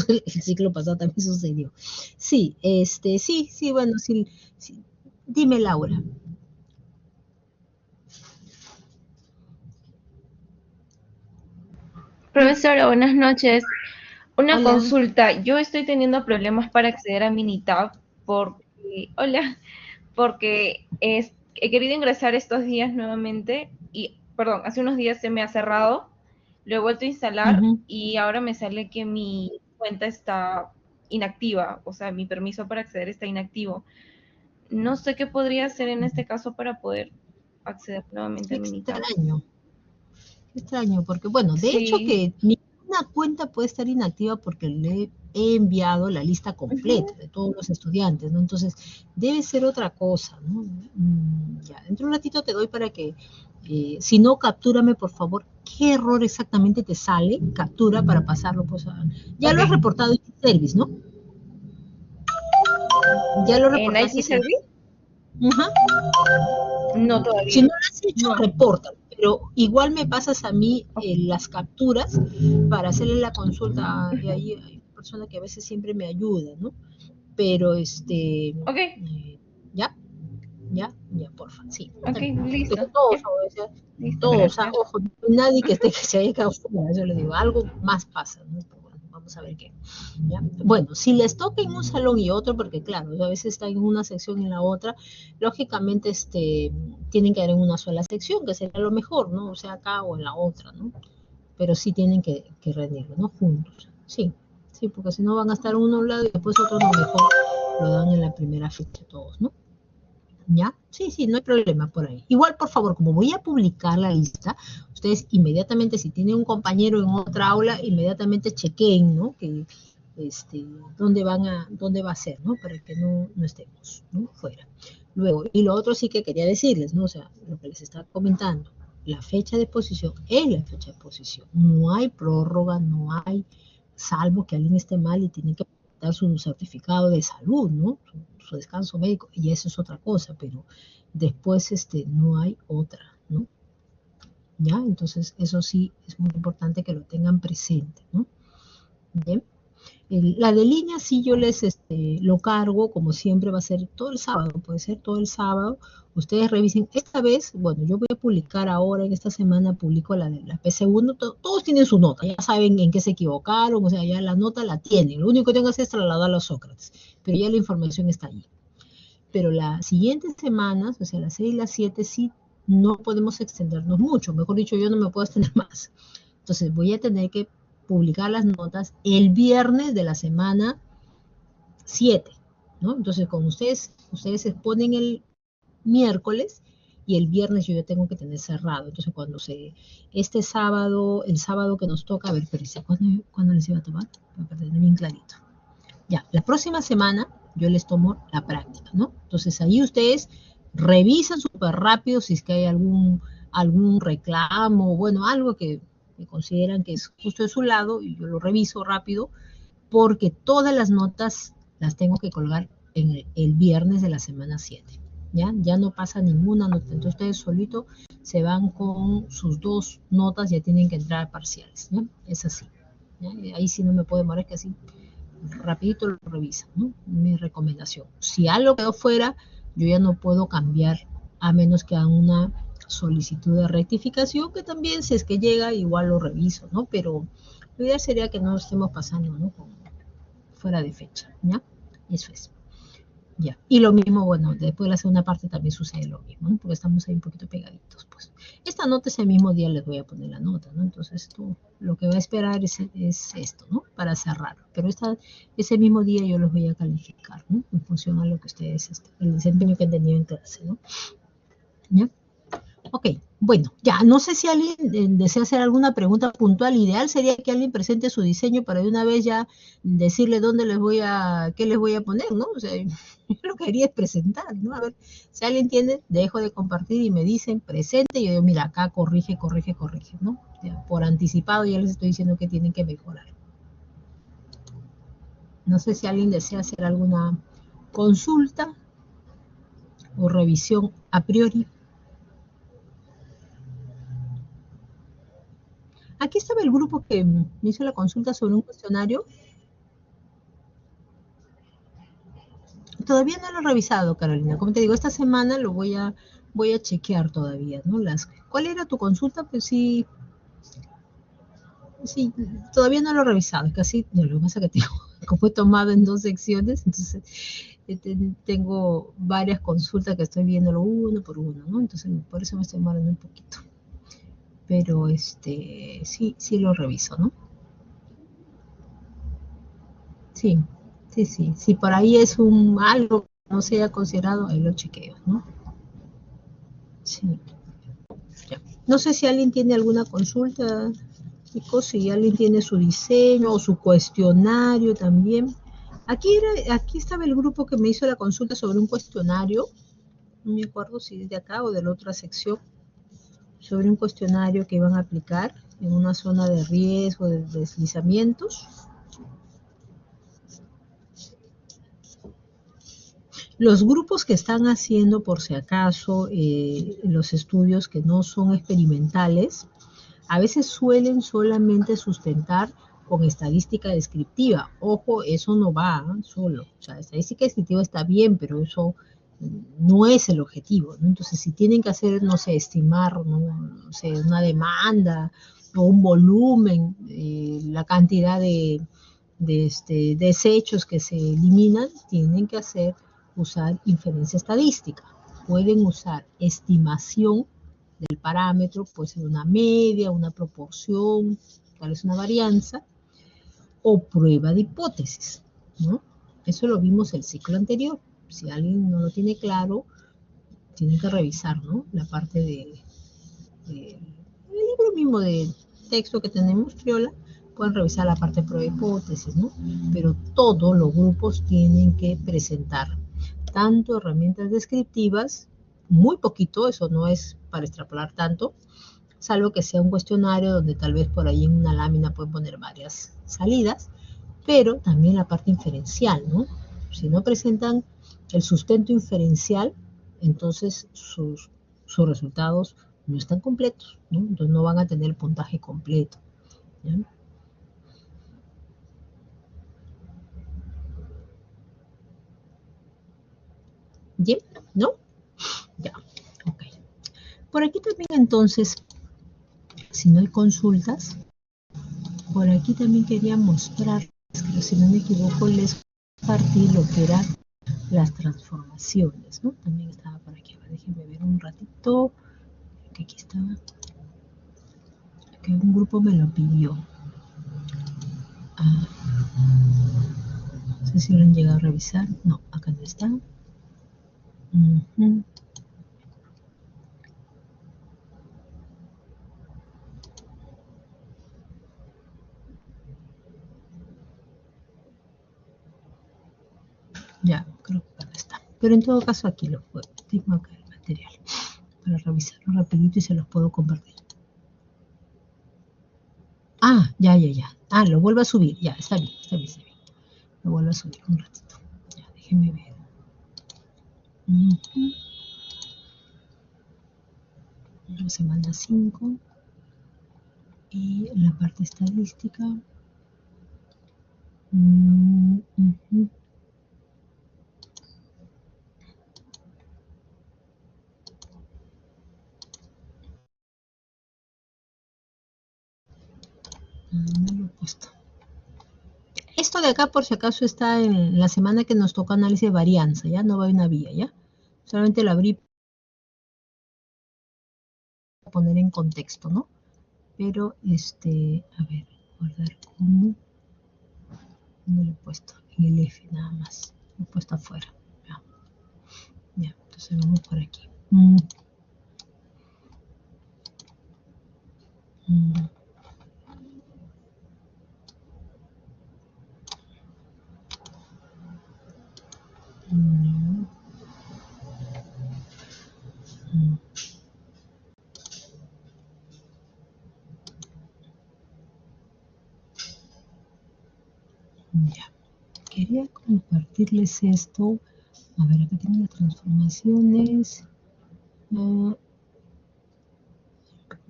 el ciclo pasado también sucedió. Sí, sí, bueno, sí. Dime, Laura. Profesora, buenas noches. Una Hola. consulta. Yo estoy teniendo problemas para acceder a Minitab porque he querido ingresar estos días nuevamente y, perdón, hace unos días se me ha cerrado, lo he vuelto a instalar Ujú. y ahora me sale que mi cuenta está inactiva, o sea, mi permiso para acceder está inactivo. No sé qué podría hacer en este caso para poder acceder nuevamente Qué a Minitab. extraño, porque bueno, de hecho Sí. que ninguna cuenta puede estar inactiva porque le he enviado la lista completa Ujú. de todos los estudiantes, ¿no? Entonces, debe ser otra cosa, ¿no? Ya, dentro de un ratito te doy para que, si no, captúrame por favor qué error exactamente te sale, captura para pasarlo, pues, ya lo has Ok. reportado en service, ¿no? Ya lo ¿En reportaste IT en... Service? Ajá. No Si no todavía. lo has hecho, No. reporta, pero igual me pasas a mí Ok. las capturas para hacerle la consulta, y Ujú. ahí hay una persona que a veces siempre me ayuda, ¿no? Pero Ok, ya, porfa, sí, ok, está bien. listo. Pero todos, Ya, o sea, listo, todos, gracias. ojo, nadie que se haya quedado fuera, yo le digo, algo más pasa, ¿no? Pero bueno, vamos a ver qué. ¿Ya? Bueno, si les toca en un salón y otro, porque claro, a veces está en una sección y en la otra, lógicamente tienen que ir en una sola sección, que sería lo mejor, ¿no? O sea, acá o en la otra, ¿no? Pero sí tienen que rendirlo, ¿no? Juntos. Sí, sí, porque si no van a estar uno a un lado y después otro no, mejor lo dan en la primera fecha todos, ¿no? ¿Ya? Sí, sí, no hay problema por ahí. Igual, por favor, como voy a publicar la lista, ustedes inmediatamente, si tienen un compañero en otra aula, inmediatamente chequen, ¿no? Que, dónde va a ser, ¿no? Para que no estemos, ¿no? Fuera. Luego, y lo otro sí que quería decirles, ¿no? O sea, lo que les estaba comentando, la fecha de exposición es la fecha de exposición. No hay prórroga, no hay, salvo que alguien esté mal y tiene que dar su certificado de salud, ¿no? Su descanso médico, y eso es otra cosa, pero después no hay otra, ¿no? ¿Ya? Entonces, eso sí es muy importante que lo tengan presente, ¿no? Bien. La de línea sí yo les lo cargo, como siempre va a ser todo el sábado, puede ser todo el sábado. Ustedes revisen. Esta vez, bueno, yo voy a publicar ahora, en esta semana publico la de la P2, todos tienen su nota, ya saben en qué se equivocaron, o sea, ya la nota la tienen. Lo único que tengo que hacer es trasladarla a Sócrates, pero ya la información está allí. Pero las siguientes semanas, o sea, las 6 y las 7, sí no podemos extendernos mucho. Mejor dicho, yo no me puedo extender más. Entonces voy a tener que publicar las notas el viernes de la semana 7, ¿no? Entonces, con ustedes se exponen el miércoles, y el viernes yo ya tengo que tener cerrado. Entonces, este sábado, el sábado que nos toca, a ver, pero ¿cuándo les iba a tomar? Para tener bien clarito. Ya, la próxima semana yo les tomo la práctica, ¿no? Entonces ahí ustedes revisan súper rápido si es que hay algún reclamo, bueno, algo que consideran que es justo de su lado, y yo lo reviso rápido, porque todas las notas las tengo que colgar en el viernes de la semana 7. Ya no pasa ninguna nota, entonces ustedes solitos se van con sus 2 notas, ya tienen que entrar a parciales, ¿ya? Es así, ¿ya? Ahí sí no me puedo demorar, es que así rapidito lo revisan, ¿no? Mi recomendación. Si algo quedó fuera, yo ya no puedo cambiar a menos que hagan una solicitud de rectificación, que también si es que llega, igual lo reviso, ¿no? Pero lo ideal sería que no estemos pasando, ¿no? Fuera de fecha, ¿ya? Eso es. Ya. Y lo mismo, bueno, después de la segunda parte también sucede lo mismo, ¿no? Porque estamos ahí un poquito pegaditos, pues. Esta nota ese mismo día les voy a poner la nota, ¿no? Entonces tú lo que va a esperar es esto, ¿no? Para cerrarlo. Pero ese mismo día yo los voy a calificar, ¿no? En función a lo que ustedes, el desempeño que han tenido en clase, ¿no? ¿Ya? Ok, bueno, ya, no sé si alguien desea hacer alguna pregunta puntual. Ideal sería que alguien presente su diseño para de una vez ya decirle qué les voy a poner, ¿no? O sea, yo lo que haría es presentar, ¿no? A ver, si alguien tiene, dejo de compartir y me dicen presente, y yo digo, mira, acá corrige, ¿no? Ya, por anticipado ya les estoy diciendo que tienen que mejorar. No sé si alguien desea hacer alguna consulta o revisión a priori. Aquí estaba el grupo que me hizo la consulta sobre un cuestionario. Todavía no lo he revisado, Carolina. Como te digo, esta semana voy a chequear todavía, ¿no? ¿Cuál era tu consulta? Pues sí, sí, todavía no lo he revisado. Casi, no, lo que pasa es que tengo, como he tomado en 2 secciones, entonces tengo varias consultas que estoy viéndolo uno por uno, ¿no? Entonces, por eso me estoy demorando un poquito. Pero sí lo reviso, ¿no? Sí, sí. Si por ahí es algo que no se haya considerado, ahí lo chequeo, ¿no? Sí. Ya. No sé si alguien tiene alguna consulta, chicos, si alguien tiene su diseño o su cuestionario también. Aquí estaba el grupo que me hizo la consulta sobre un cuestionario, no me acuerdo si es de acá o de la otra sección, sobre un cuestionario que iban a aplicar en una zona de riesgo de deslizamientos. Los grupos que están haciendo, por si acaso, los estudios que no son experimentales, a veces suelen solamente sustentar con estadística descriptiva. Ojo, eso no va solo. O sea, estadística descriptiva está bien, pero eso no es el objetivo, ¿no? Entonces, si tienen que hacer, no sé, estimar, no sé, una demanda o un volumen, la cantidad de desechos que se eliminan, tienen que usar inferencia estadística. Pueden usar estimación del parámetro, puede ser una media, una proporción, tal vez una varianza, o prueba de hipótesis, ¿no? Eso lo vimos el ciclo anterior. Si alguien no lo tiene claro, tiene que revisar, ¿no? La parte el libro mismo de texto que tenemos, Triola, pueden revisar la parte de prueba de hipótesis, ¿no? Pero todos los grupos tienen que presentar tanto herramientas descriptivas, muy poquito, eso no es para extrapolar tanto, salvo que sea un cuestionario donde tal vez por ahí en una lámina pueden poner varias salidas, pero también la parte inferencial, ¿no? Si no presentan el sustento inferencial, entonces sus resultados no están completos, ¿no? Entonces no van a tener el puntaje completo, ¿ya? ¿Bien? ¿No? Ya, ok. Por aquí también entonces, si no hay consultas, por aquí también quería mostrar, que si no me equivoco, les partí lo que eran las transformaciones, ¿no? También estaba por aquí. A ver, déjenme ver un ratito. Que aquí estaba. Que un grupo me lo pidió. Ah, no sé si lo han llegado a revisar. No, acá no está. Ya, creo que no está. Pero en todo caso aquí lo puedo. Tengo acá el material para revisarlo rapidito y se los puedo compartir. Ah, ya. Ah, lo vuelvo a subir. Ya, está bien. Lo vuelvo a subir un ratito. Ya, déjenme ver. Semana 5. Y la parte estadística. No lo he puesto. Esto de acá, por si acaso, está en la semana que nos toca análisis de varianza, ¿ya? No va a una vía, ¿ya? Solamente lo abrí para poner en contexto, ¿no? Pero, a ver, guardar como. No lo he puesto, en el F nada más. Lo he puesto afuera. Ya, entonces vamos por aquí. Ya, quería compartirles esto. A ver, acá tengo las transformaciones.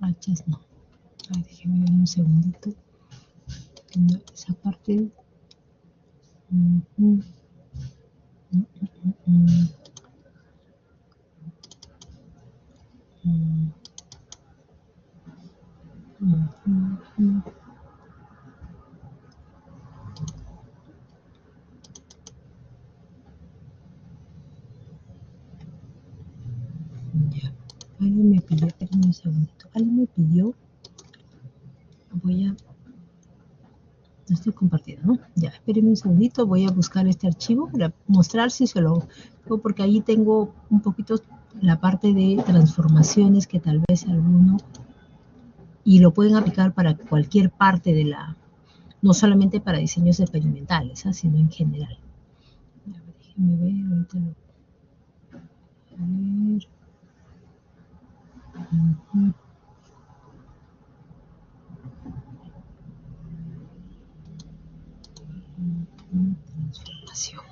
Rachas no. Ay, déjenme ver un segundito. Esa parte. Ya. Alguien me pidió, espérenme un segundito. Alguien me pidió. Voy a. Lo estoy compartiendo, ¿no? Ya, espérenme un segundito. Voy a buscar este archivo para mostrar si se lo. Porque ahí tengo un poquito la parte de transformaciones que tal vez alguno. Y lo pueden aplicar para cualquier parte de la. No solamente para diseños experimentales, ¿eh? Sino en general. Ya, déjenme ver, ahorita lo. A ver. Transformación.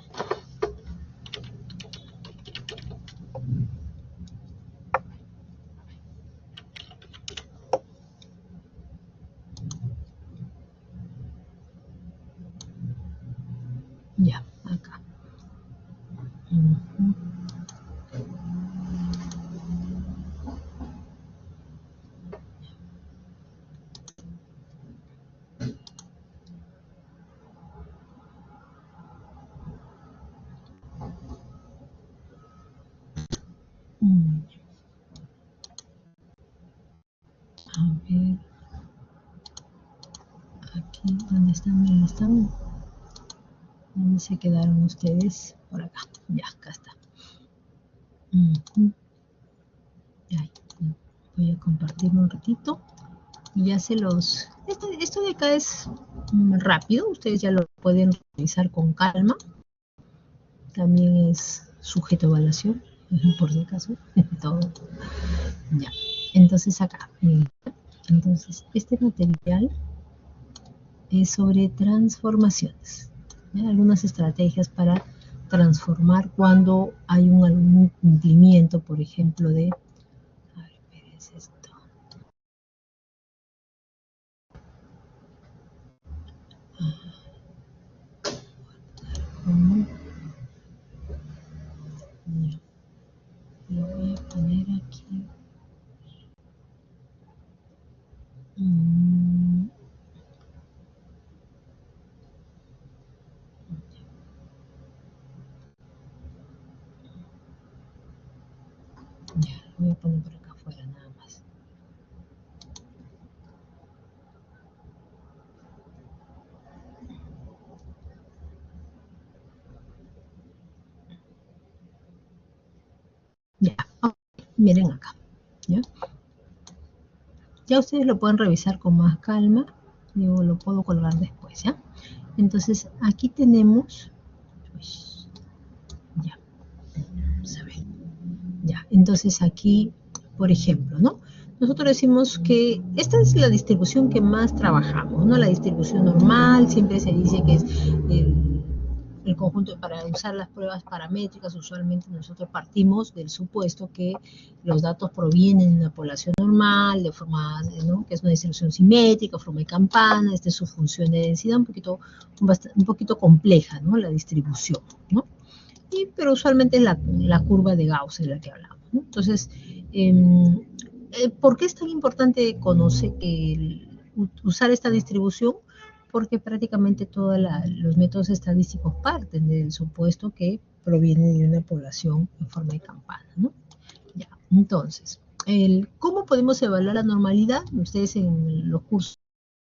Ya, acá. A ver. Aquí, ¿dónde están? ¿Dónde se quedaron ustedes? Por acá. Ya, acá está. Ahí. Voy a compartirlo un ratito. Y ya se los. Esto de acá es rápido. Ustedes ya lo pueden realizar con calma. También es sujeto a evaluación, por si acaso. Todo. Ya. Entonces acá. Entonces, este material es sobre transformaciones. ¿Ya? Algunas estrategias para transformar cuando hay algún cumplimiento, por ejemplo, de. A ver, espérense esto. Lo voy a poner aquí. Ya, lo voy a poner por acá afuera nada más. Ya, miren acá. ¿Ya? Ya ustedes lo pueden revisar con más calma. Digo, lo puedo colgar después, ¿ya? Entonces, aquí tenemos. entonces aquí, por ejemplo, ¿no? Nosotros decimos que esta es la distribución que más trabajamos, ¿no? La distribución normal, siempre se dice que es el conjunto para usar las pruebas paramétricas. Usualmente nosotros partimos del supuesto que los datos provienen de una población normal, de forma, ¿no? Que es una distribución simétrica, forma de campana. Esta es su función de densidad, un poquito compleja, ¿no? La distribución, ¿no? Pero usualmente es la curva de Gauss de la que hablamos, ¿no? Entonces, ¿por qué es tan importante usar esta distribución? Porque prácticamente todos los métodos estadísticos parten del supuesto que proviene de una población en forma de campana, ¿no? Ya, entonces, ¿cómo podemos evaluar la normalidad? Ustedes en los cursos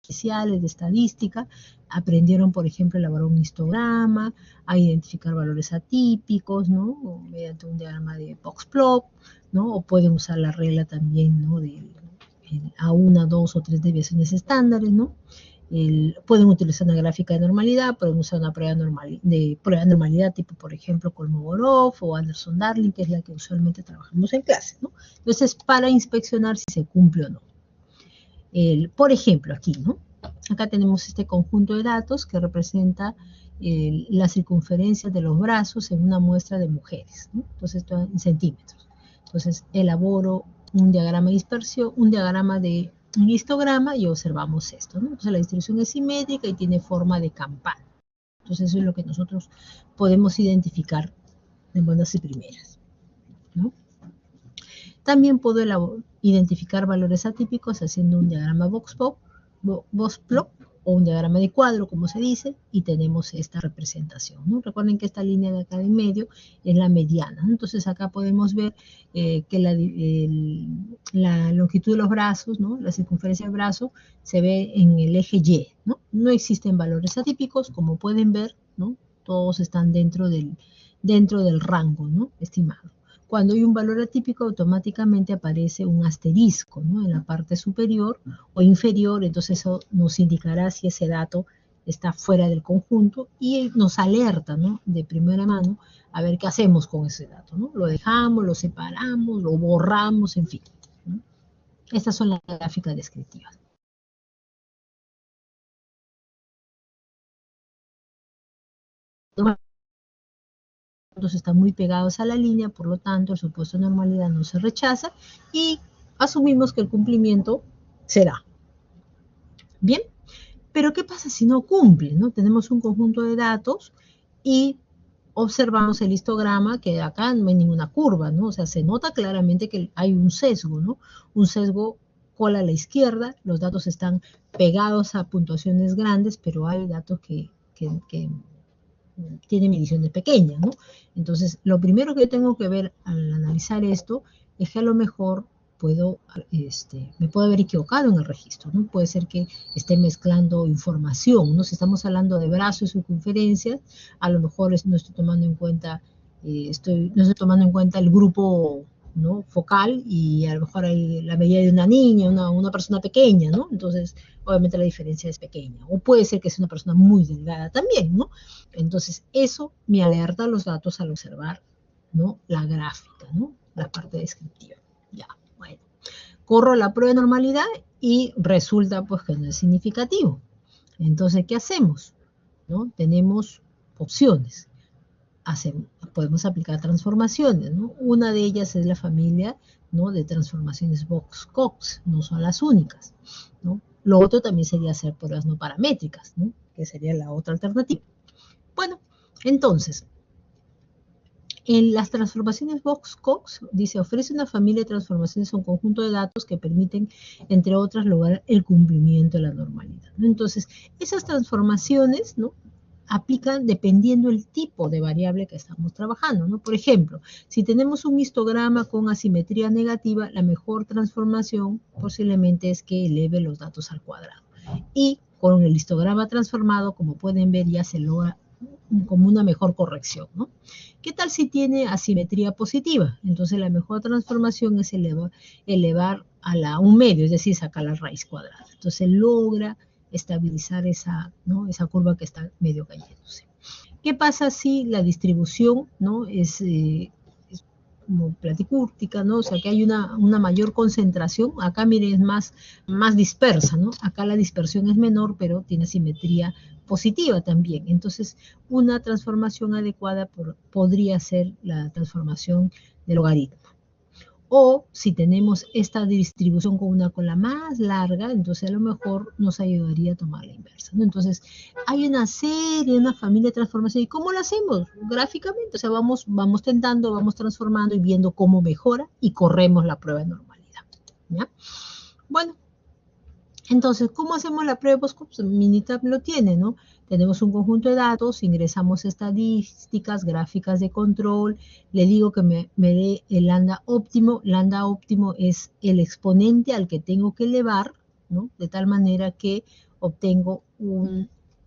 especiales de estadística aprendieron, por ejemplo, a elaborar un histograma, a identificar valores atípicos, ¿no? O mediante un diagrama de box-plot, ¿no? O pueden usar la regla también, ¿no? A una, dos o tres desviaciones estándares, ¿no? Pueden utilizar una gráfica de normalidad, pueden usar una prueba de normalidad tipo, por ejemplo, Kolmogorov o Anderson-Darling, que es la que usualmente trabajamos en clase, ¿no? Entonces, para inspeccionar si se cumple o no. Por ejemplo, aquí, ¿no? Acá tenemos este conjunto de datos que representa la circunferencia de los brazos en una muestra de mujeres, ¿no? Entonces, esto en centímetros. Entonces, elaboro un diagrama de dispersión, un diagrama de un histograma y observamos esto, ¿no? Entonces, la distribución es simétrica y tiene forma de campana. Entonces, eso es lo que nosotros podemos identificar de buenas y primeras, ¿no? También puedo identificar valores atípicos haciendo un diagrama box-plot o un diagrama de cuadro, como se dice, y tenemos esta representación, ¿no? Recuerden que esta línea de acá en medio es la mediana, ¿no? Entonces acá podemos ver que la longitud de los brazos, ¿no? La circunferencia del brazo se ve en el eje Y, ¿no? No existen valores atípicos, como pueden ver, ¿no? Todos están dentro del rango, ¿no? Estimado. Cuando hay un valor atípico, automáticamente aparece un asterisco, ¿no? En la parte superior o inferior, entonces eso nos indicará si ese dato está fuera del conjunto y nos alerta, ¿no? De primera mano a ver qué hacemos con ese dato, ¿no? Lo dejamos, lo separamos, lo borramos, en fin, ¿no? Estas son las gráficas descriptivas. Están muy pegados a la línea, por lo tanto el supuesto de normalidad no se rechaza y asumimos que el cumplimiento se da. Bien, pero ¿qué pasa si no cumple? ¿No? Tenemos un conjunto de datos y observamos el histograma que acá no hay ninguna curva, ¿no? O sea, se nota claramente que hay un sesgo, ¿no? Un sesgo cola a la izquierda, los datos están pegados a puntuaciones grandes, pero hay datos que tiene mediciones pequeñas, ¿no? Entonces, lo primero que yo tengo que ver al analizar esto es que a lo mejor me puedo haber equivocado en el registro, ¿no? Puede ser que esté mezclando información, ¿no? Si estamos hablando de brazos y circunferencias, a lo mejor no estoy tomando en cuenta, no estoy tomando en cuenta el grupo, ¿no? Focal, y a lo mejor hay la medida de una niña, una persona pequeña, ¿no? Entonces, obviamente la diferencia es pequeña. O puede ser que sea una persona muy delgada también, ¿no? Entonces, eso me alerta a los datos al observar, ¿no? La gráfica, ¿no? La parte descriptiva. Ya, bueno. Corro la prueba de normalidad y resulta pues que no es significativo. Entonces, ¿qué hacemos? ¿No? Tenemos opciones. Podemos aplicar transformaciones, ¿no? Una de ellas es la familia, ¿no? De transformaciones Box-Cox, no son las únicas, ¿no? Lo otro también sería hacer pruebas no paramétricas, ¿no? Que sería la otra alternativa. Bueno, entonces, en las transformaciones Box-Cox, dice, ofrece una familia de transformaciones a un conjunto de datos que permiten, entre otras, lograr el cumplimiento de la normalidad, ¿no? Entonces, esas transformaciones, ¿no? Aplican dependiendo el tipo de variable que estamos trabajando, ¿no? Por ejemplo, si tenemos un histograma con asimetría negativa, la mejor transformación posiblemente es que eleve los datos al cuadrado. Y con el histograma transformado, como pueden ver, ya se logra como una mejor corrección, ¿no? ¿Qué tal si tiene asimetría positiva? Entonces la mejor transformación es elevar a un medio, es decir, sacar la raíz cuadrada. Entonces logra estabilizar esa curva que está medio cayéndose. ¿Qué pasa si la distribución, ¿no? como platicúrtica, ¿no? O sea, que hay una mayor concentración. Acá, miren, es más dispersa, ¿no? Acá la dispersión es menor, pero tiene simetría positiva también. Entonces, una transformación adecuada podría ser la transformación del logaritmo. O si tenemos esta distribución con una cola más larga, entonces a lo mejor nos ayudaría a tomar la inversa, ¿no? Entonces, hay una serie, una familia de transformación. ¿Y cómo lo hacemos? Gráficamente, o sea, vamos tentando, vamos transformando y viendo cómo mejora y corremos la prueba de normalidad, ¿ya? Bueno, entonces, ¿cómo hacemos la prueba? Pues Minitab lo tiene, ¿no? Tenemos un conjunto de datos, ingresamos estadísticas, gráficas de control, le digo que me dé el lambda óptimo. Lambda óptimo es el exponente al que tengo que elevar, ¿no? De tal manera que obtengo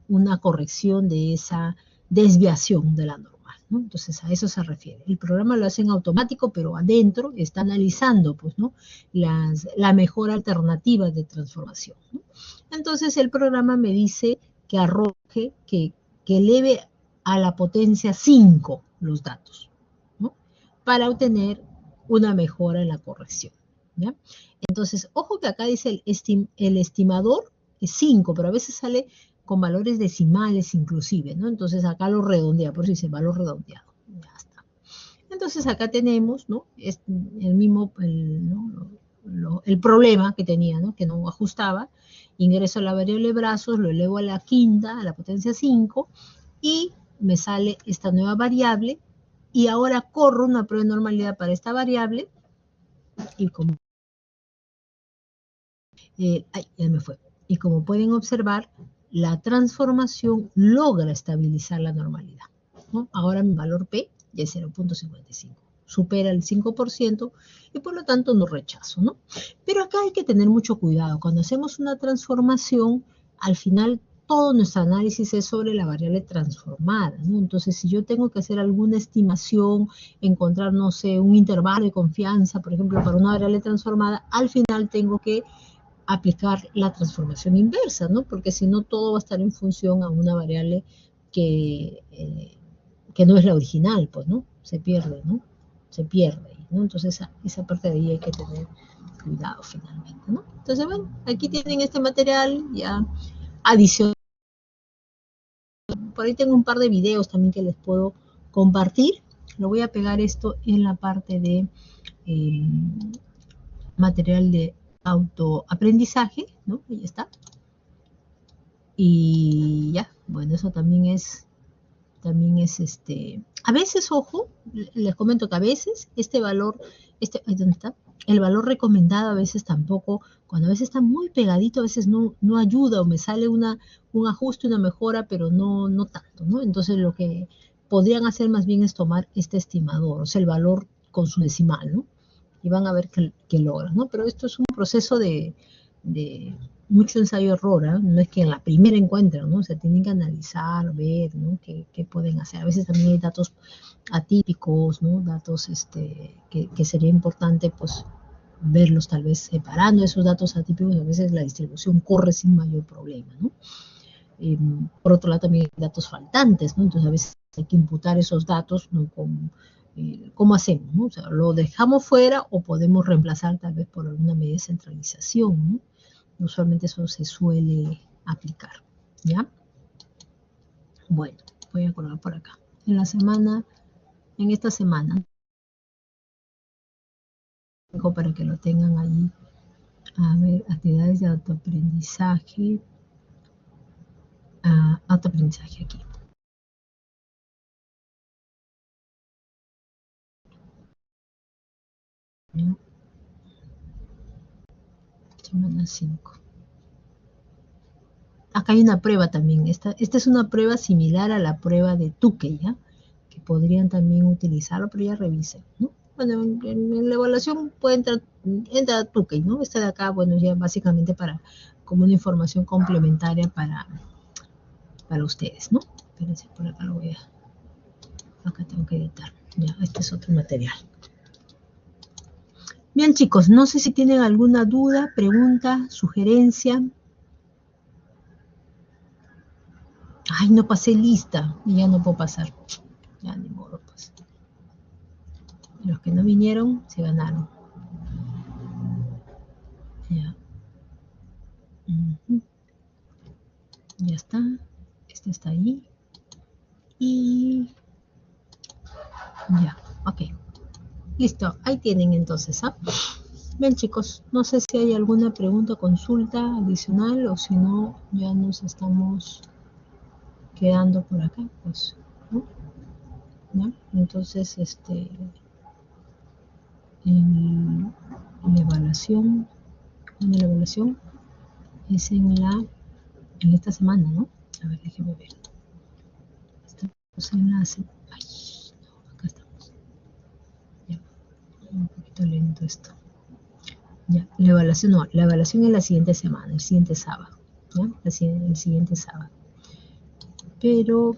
una corrección de esa desviación de la normal, ¿no? Entonces, a eso se refiere. El programa lo hace en automático, pero adentro está analizando, pues, ¿no? La mejor alternativa de transformación, ¿no? Entonces, el programa me dice que arroje, que eleve a la potencia 5 los datos, ¿no? Para obtener una mejora en la corrección, ¿ya? Entonces, ojo que acá dice el estimador es 5, pero a veces sale con valores decimales inclusive, ¿no? Entonces acá lo redondea, por eso dice valor redondeado. Ya está. Entonces acá tenemos, ¿no? Es el mismo, el problema que tenía, ¿no? Que no ajustaba. Ingreso a la variable brazos, lo elevo a la quinta, a la potencia 5, y me sale esta nueva variable, y ahora corro una prueba de normalidad para esta variable, y como ya me fue. Y como pueden observar, la transformación logra estabilizar la normalidad, ¿no? Ahora mi valor P ya es 0.55. Supera el 5% y por lo tanto no rechazo, ¿no? Pero acá hay que tener mucho cuidado. Cuando hacemos una transformación, al final todo nuestro análisis es sobre la variable transformada, ¿no? Entonces, si yo tengo que hacer alguna estimación, encontrar, no sé, un intervalo de confianza, por ejemplo, para una variable transformada, al final tengo que aplicar la transformación inversa, ¿no? Porque si no, todo va a estar en función a una variable que, eh, que no es la original, pues, ¿no? Se pierde, ¿no? Se pierde, ¿no? Entonces, esa parte de ahí hay que tener cuidado finalmente, ¿no? Entonces, bueno, aquí tienen este material ya adicional. Por ahí tengo un par de videos también que les puedo compartir. Lo voy a pegar esto en la parte de material de autoaprendizaje, ¿no? Ahí está. Y ya, bueno, eso también es a veces, ojo, les comento que a veces este valor, ¿dónde está? El valor recomendado a veces tampoco, cuando a veces está muy pegadito, a veces no ayuda o me sale un ajuste, una mejora, pero no tanto, ¿no? Entonces lo que podrían hacer más bien es tomar este estimador, o sea, el valor con su decimal, ¿no? Y van a ver que logran, ¿no? Pero esto es un proceso de mucho ensayo-error, ¿eh? No es que en la primera encuentran, ¿no? O sea, tienen que analizar, ver, ¿no? ¿Qué pueden hacer? A veces también hay datos atípicos, ¿no? Datos que sería importante, pues, verlos tal vez separando esos datos atípicos, a veces la distribución corre sin mayor problema, ¿no? Por otro lado, también hay datos faltantes, ¿no? Entonces, a veces hay que imputar esos datos, ¿no? ¿Cómo hacemos, no? O sea, ¿lo dejamos fuera o podemos reemplazar tal vez por alguna medida de centralización, ¿no? Usualmente eso se suele aplicar, ¿ya? Bueno, voy a colocar por acá. En esta semana, para que lo tengan ahí. A ver, actividades de autoaprendizaje. Autoaprendizaje aquí. ¿Ya? Semana 5. Acá hay una prueba también. Esta es una prueba similar a la prueba de Tukey, ¿ya? Que podrían también utilizarlo, pero ya revisen, ¿no? Bueno, en la evaluación puede entra Tukey, ¿no? Esta de acá, bueno, ya básicamente como una información complementaria para ustedes, ¿no? Espérense, por acá acá tengo que editar. Ya, este es otro material. Bien, chicos, no sé si tienen alguna duda, pregunta, sugerencia. Ay, no pasé lista y ya no puedo pasar. Ya ni modo, pues. Los que no vinieron se ganaron. Ya. Ya está. Este está ahí. Y ya. Ok. Listo. Ahí tienen entonces. Bien, chicos. No sé si hay alguna pregunta, consulta adicional o si no, ya nos estamos quedando por acá. Pues, ¿no? ¿No? Entonces, la evaluación, la evaluación es en esta semana, ¿no? A ver, déjeme ver. Estamos en la ay, no, acá estamos. Ya, un poquito lento esto. Ya, la evaluación no, la evaluación es la siguiente semana, el siguiente sábado, ¿ya? El siguiente sábado. Pero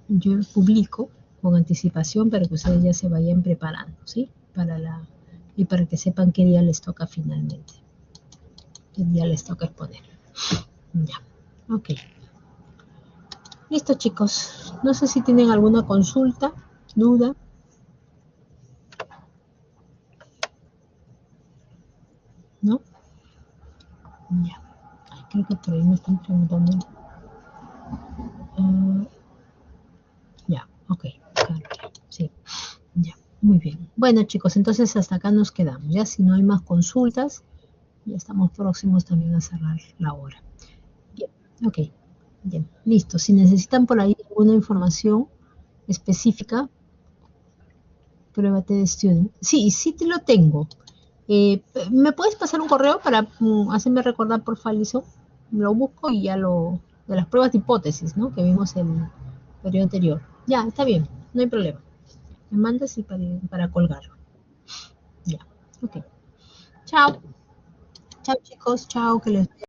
yo publico con anticipación para que ustedes ya se vayan preparando, ¿sí? Y para que sepan qué día les toca finalmente. Qué día les toca exponer. Ya, ok. Listo, chicos. No sé si tienen alguna consulta, duda. ¿No? Ya. Creo que por ahí me están preguntando. Ya, ok. Claro, sí. Ya, muy bien. Bueno, chicos, entonces hasta acá nos quedamos. Ya, si no hay más consultas, ya estamos próximos también a cerrar la hora. Bien, ok. Bien, listo. Si necesitan por ahí alguna información específica, pruébate de student. Sí, sí te lo tengo. ¿Me puedes pasar un correo para hacerme recordar, por favor? Lo busco y ya de las pruebas de hipótesis, ¿no? Que vimos en el periodo anterior. Ya, está bien, no hay problema. Me mandas y para colgarlo. Ya, ok. Chao. Chao, chicos. Chao, que les